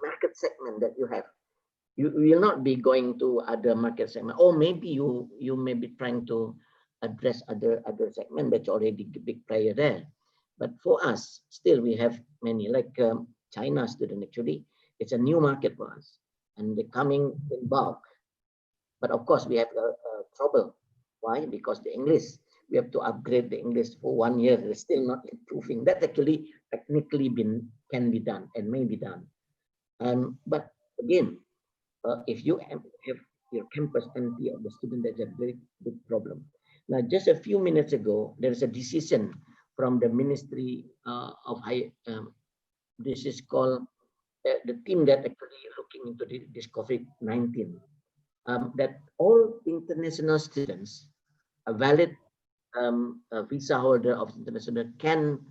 market segment that you have. You will not be going to other market segment, or maybe you may be trying to address other segment that's already a big player there. But for us, still we have many, like China student. Actually, it's a new market for us, and they're coming in bulk. But of course, we have trouble. Why? Because the English, we have to upgrade the English for 1 year. They're still not improving. That actually technically can be done and may be done. But again, if you have your campus empty of the student, that's a very big problem. Now, just a few minutes ago, there is a decision from the Ministry of High. This is called the team that actually looking into this COVID-19. That all international students, a valid visa holder of international, can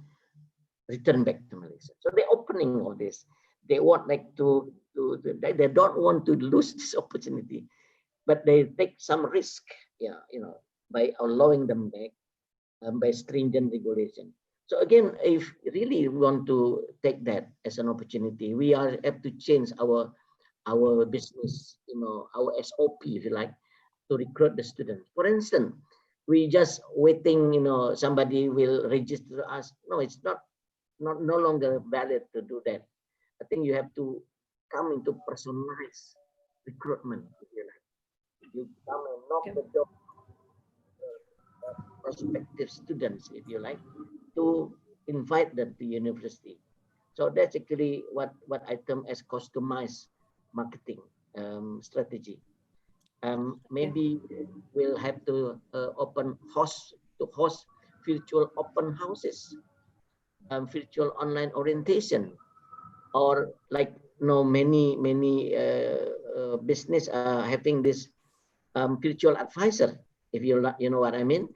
return back to Malaysia. So the opening of this, they want they don't want to lose this opportunity, but they take some risk, by allowing them back by stringent regulation. So again, if really we want to take that as an opportunity, we have to change our business, our SOP, if you like, to recruit the students. For instance, we just waiting, somebody will register us. No, it's no longer valid to do that. I think you have to come into personalized recruitment, if you like. You come and knock the door, prospective students, if you like, to invite them to university. So that's actually what I term as customized marketing strategy. Maybe we'll have to host virtual open houses, virtual online orientation, or like many business are having this virtual advisor, if you know what I mean.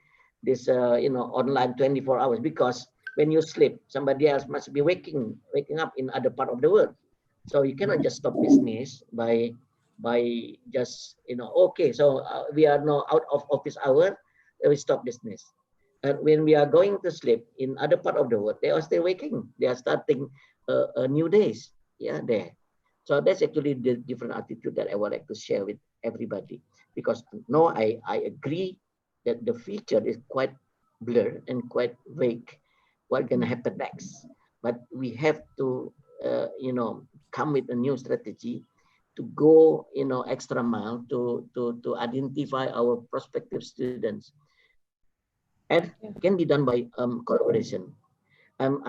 This online 24 hours, because when you sleep, somebody else must be waking up in other part of the world. So you cannot just stop business by just okay, so we are now out of office hour, we stop business. And when we are going to sleep in other part of the world, they are still waking. They are starting a new days. Yeah, there. So that's actually the different attitude that I would like to share with everybody. Because no, I agree that the future is quite blurred and quite vague. What's gonna happen next? But we have to, come with a new strategy to go, extra mile to identify our prospective students, and can be done by collaboration. I'm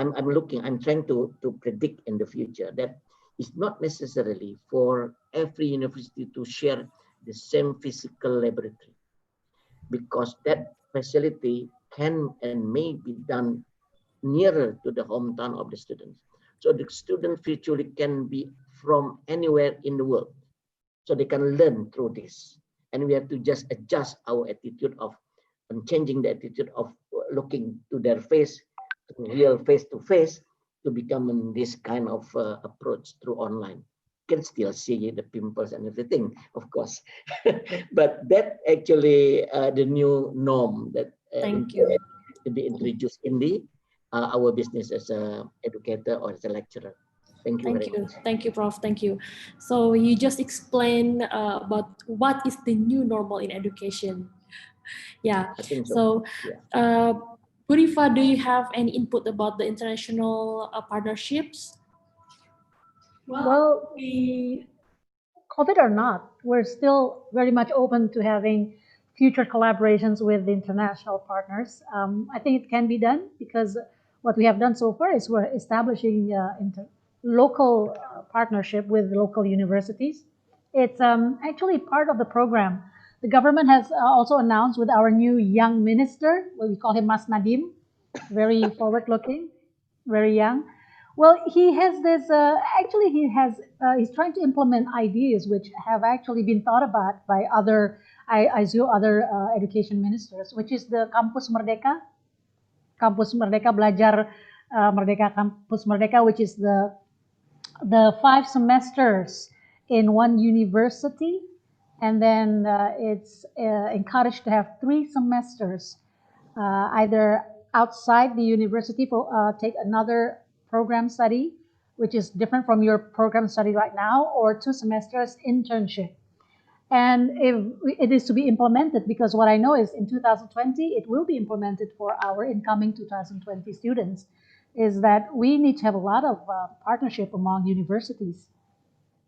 trying to predict in the future that it's not necessarily for every university to share the same physical laboratory, because that facility can and may be done nearer to the hometown of the students. So the student virtually can be from anywhere in the world. So they can learn through this. And we have to just adjust our attitude of changing the attitude of looking to their face, to real face-to-face, to become this kind of approach through online. You can still see the pimples and everything, of course. But that actually the new norm that to be introduced in the our business as a educator or as a lecturer. Thank you very much. Thank you, Prof. Thank you. So you just explained about what is the new normal in education. Yeah. I think so. Purifa, do you have any input about the international partnerships? Well, COVID or not, we're still very much open to having future collaborations with the international partners. I think it can be done because what we have done so far is we're establishing local partnership with local universities. It's actually part of the program. The government has also announced with our new young minister, we call him Mas Nadim, very forward-looking, very young. Well, he has this. Actually, he's trying to implement ideas which have actually been thought about by other, I assume, other education ministers, which is the Kampus Merdeka Belajar Merdeka Kampus Merdeka, which is the 5 semesters in one university, and then it's encouraged to have 3 semesters either outside the university for take another program study, which is different from your program study right now, or 2 semesters internship. And if it is to be implemented, because what I know is in 2020, it will be implemented for our incoming 2020 students, is that we need to have a lot of partnership among universities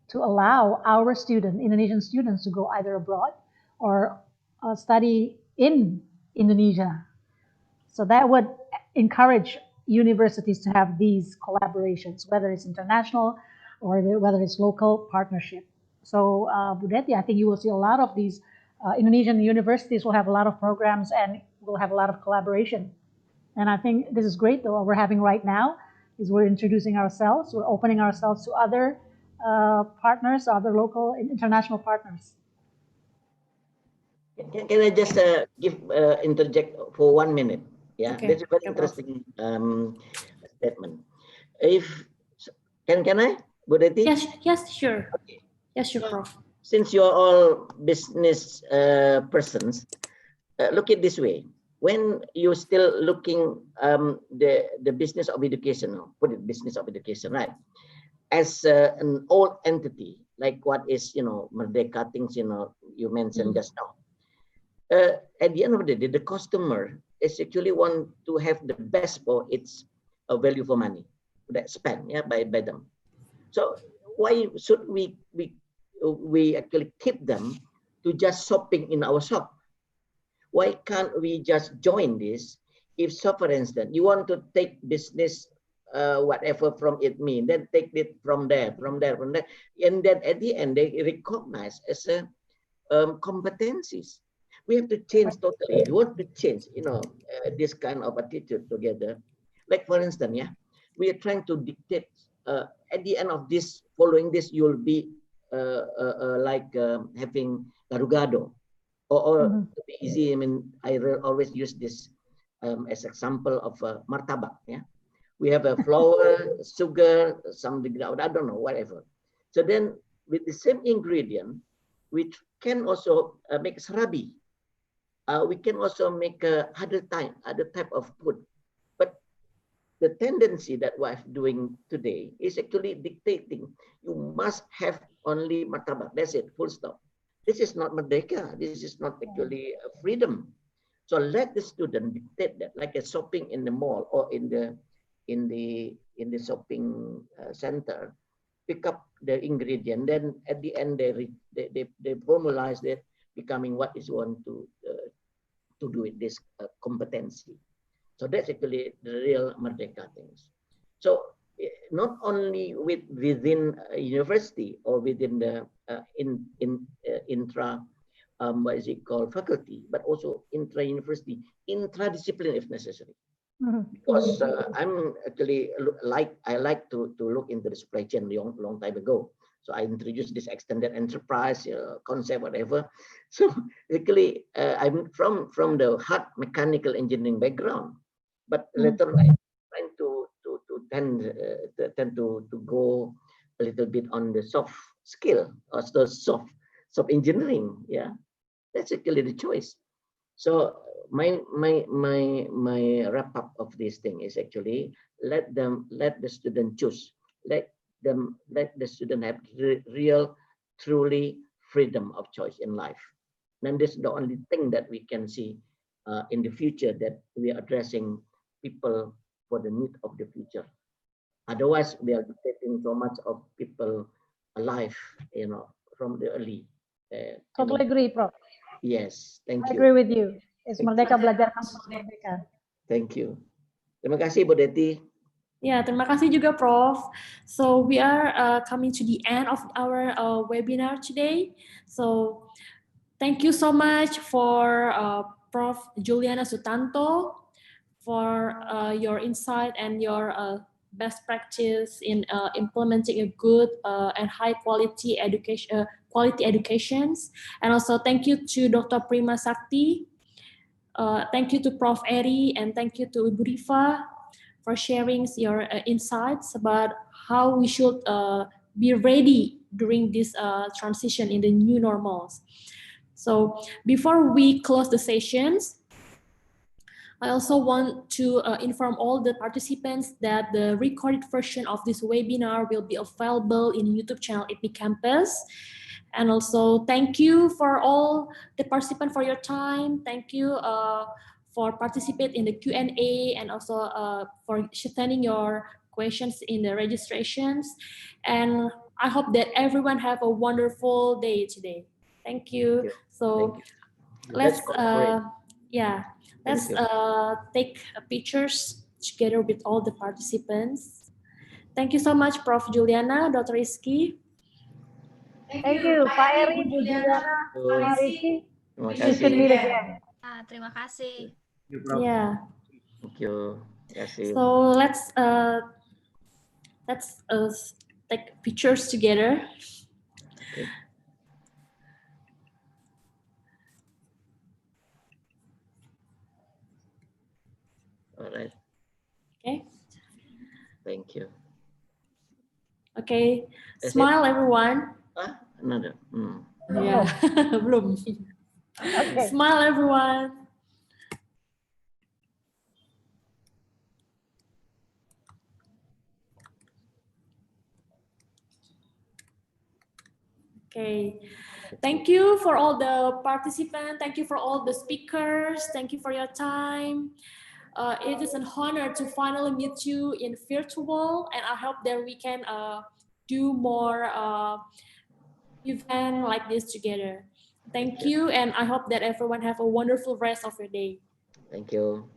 to allow our Indonesian students, to go either abroad or study in Indonesia. So that would encourage universities to have these collaborations, whether it's international or whether it's local partnership. So Bu Deti, I think you will see a lot of these Indonesian universities will have a lot of programs and will have a lot of collaboration. And I think this is great, though, what we're having right now is we're introducing ourselves, we're opening ourselves to other partners, other local and international partners. Can I just interject for 1 minute? Yeah, Okay. that's a very interesting statement. If can I, Bu Deti? Yes, sure. Okay. Yes, sure, Prof. Since you're all business persons, look at this way. When you're still looking the business of education, put it business of education, right? As an old entity, like what is, Merdeka things, you mentioned just now. At the end of the day, the customer is actually want to have the best for its value for money that spent by them. So why should we actually keep them to just shopping in our shop? Why can't we just join this? If so, for instance, you want to take business whatever from IPMI, then take it from there, and then at the end they recognize as a competencies. We have to change totally. We want to change, this kind of attitude together. Like for instance, we are trying to dictate. At the end of this, following this, you'll be like having garugado, or to be easy. I mean, I always use this as example of martabak. Yeah, we have a flour, sugar, something, I don't know, whatever. So then, with the same ingredient, we can also make serabi. We can also make other type of food. But the tendency that we're doing today is actually dictating. You must have only martabak. That's it. Full stop. This is not merdeka. This is not actually freedom. So let the student dictate that, like a shopping in the mall or in the shopping center. Pick up the ingredient. Then at the end they formalize it, becoming what is want to do with this competency. So that's actually the real merdeka things. So not only within a university or within the intra what is it called, faculty, but also intra-university, intra-discipline if necessary. Because I'm actually I like to look into the supply chain long time ago. So I introduced this extended enterprise concept, whatever. So actually, I'm from the hard mechanical engineering background, but later I tend to tend to go a little bit on the soft skill or the soft engineering. Yeah, that's actually the choice. So my wrap up of this thing is actually let the student choose. Let the student have real, truly freedom of choice in life. And this is the only thing that we can see in the future, that we are addressing people for the need of the future. Otherwise, we are taking so much of people alive, from the early. Totally agree, Prof. Yes, thank you. I agree with you. It's Merdeka Belajar Kampus Merdeka. Thank you. Terima kasih, Bu Deti. Ya, terima kasih juga, Prof. So we are coming to the end of our webinar today. So thank you so much for Prof. Giuliana Sutanto for your insight and your best practice in implementing a good and high quality education, educations. And also thank you to Dr. Primasakti. Thank you to Prof. Eri, and thank you to Ibu Rifa for sharing your insights about how we should be ready during this transition in the new normals. So before we close the sessions, I also want to inform all the participants that the recorded version of this webinar will be available in YouTube channel IPMI Campus. And also thank you for all the participants for your time. Thank you for participating in the Q&A, and also for sending your questions in the registrations. And I hope that everyone have a wonderful day today. Thank you. So let's take pictures together with all the participants. Thank you so much, Prof. Giuliana, Dr. Rizky. Thank you, Pak Eri, Bu Giuliana, Pak Rizky. We should meet again. Terima kasih. Yeah. Thank you. So let's take pictures together. Okay. All right. Okay. Thank you. Okay. Smile, everyone. Another. Yeah. Belum. Okay. Smile, everyone. Okay. Thank you for all the participants. Thank you for all the speakers. Thank you for your time. It is an honor to finally meet you in virtual, and I hope that we can do more event like this together. Thank you, and I hope that everyone have a wonderful rest of your day. Thank you.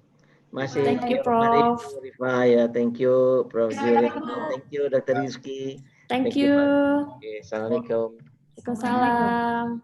Thank you, Prof. Thank you, Prof. Giuliana. Thank you, Dr. Rizky. Thank you. Okay, Assalamualaikum. Waalaikumsalam.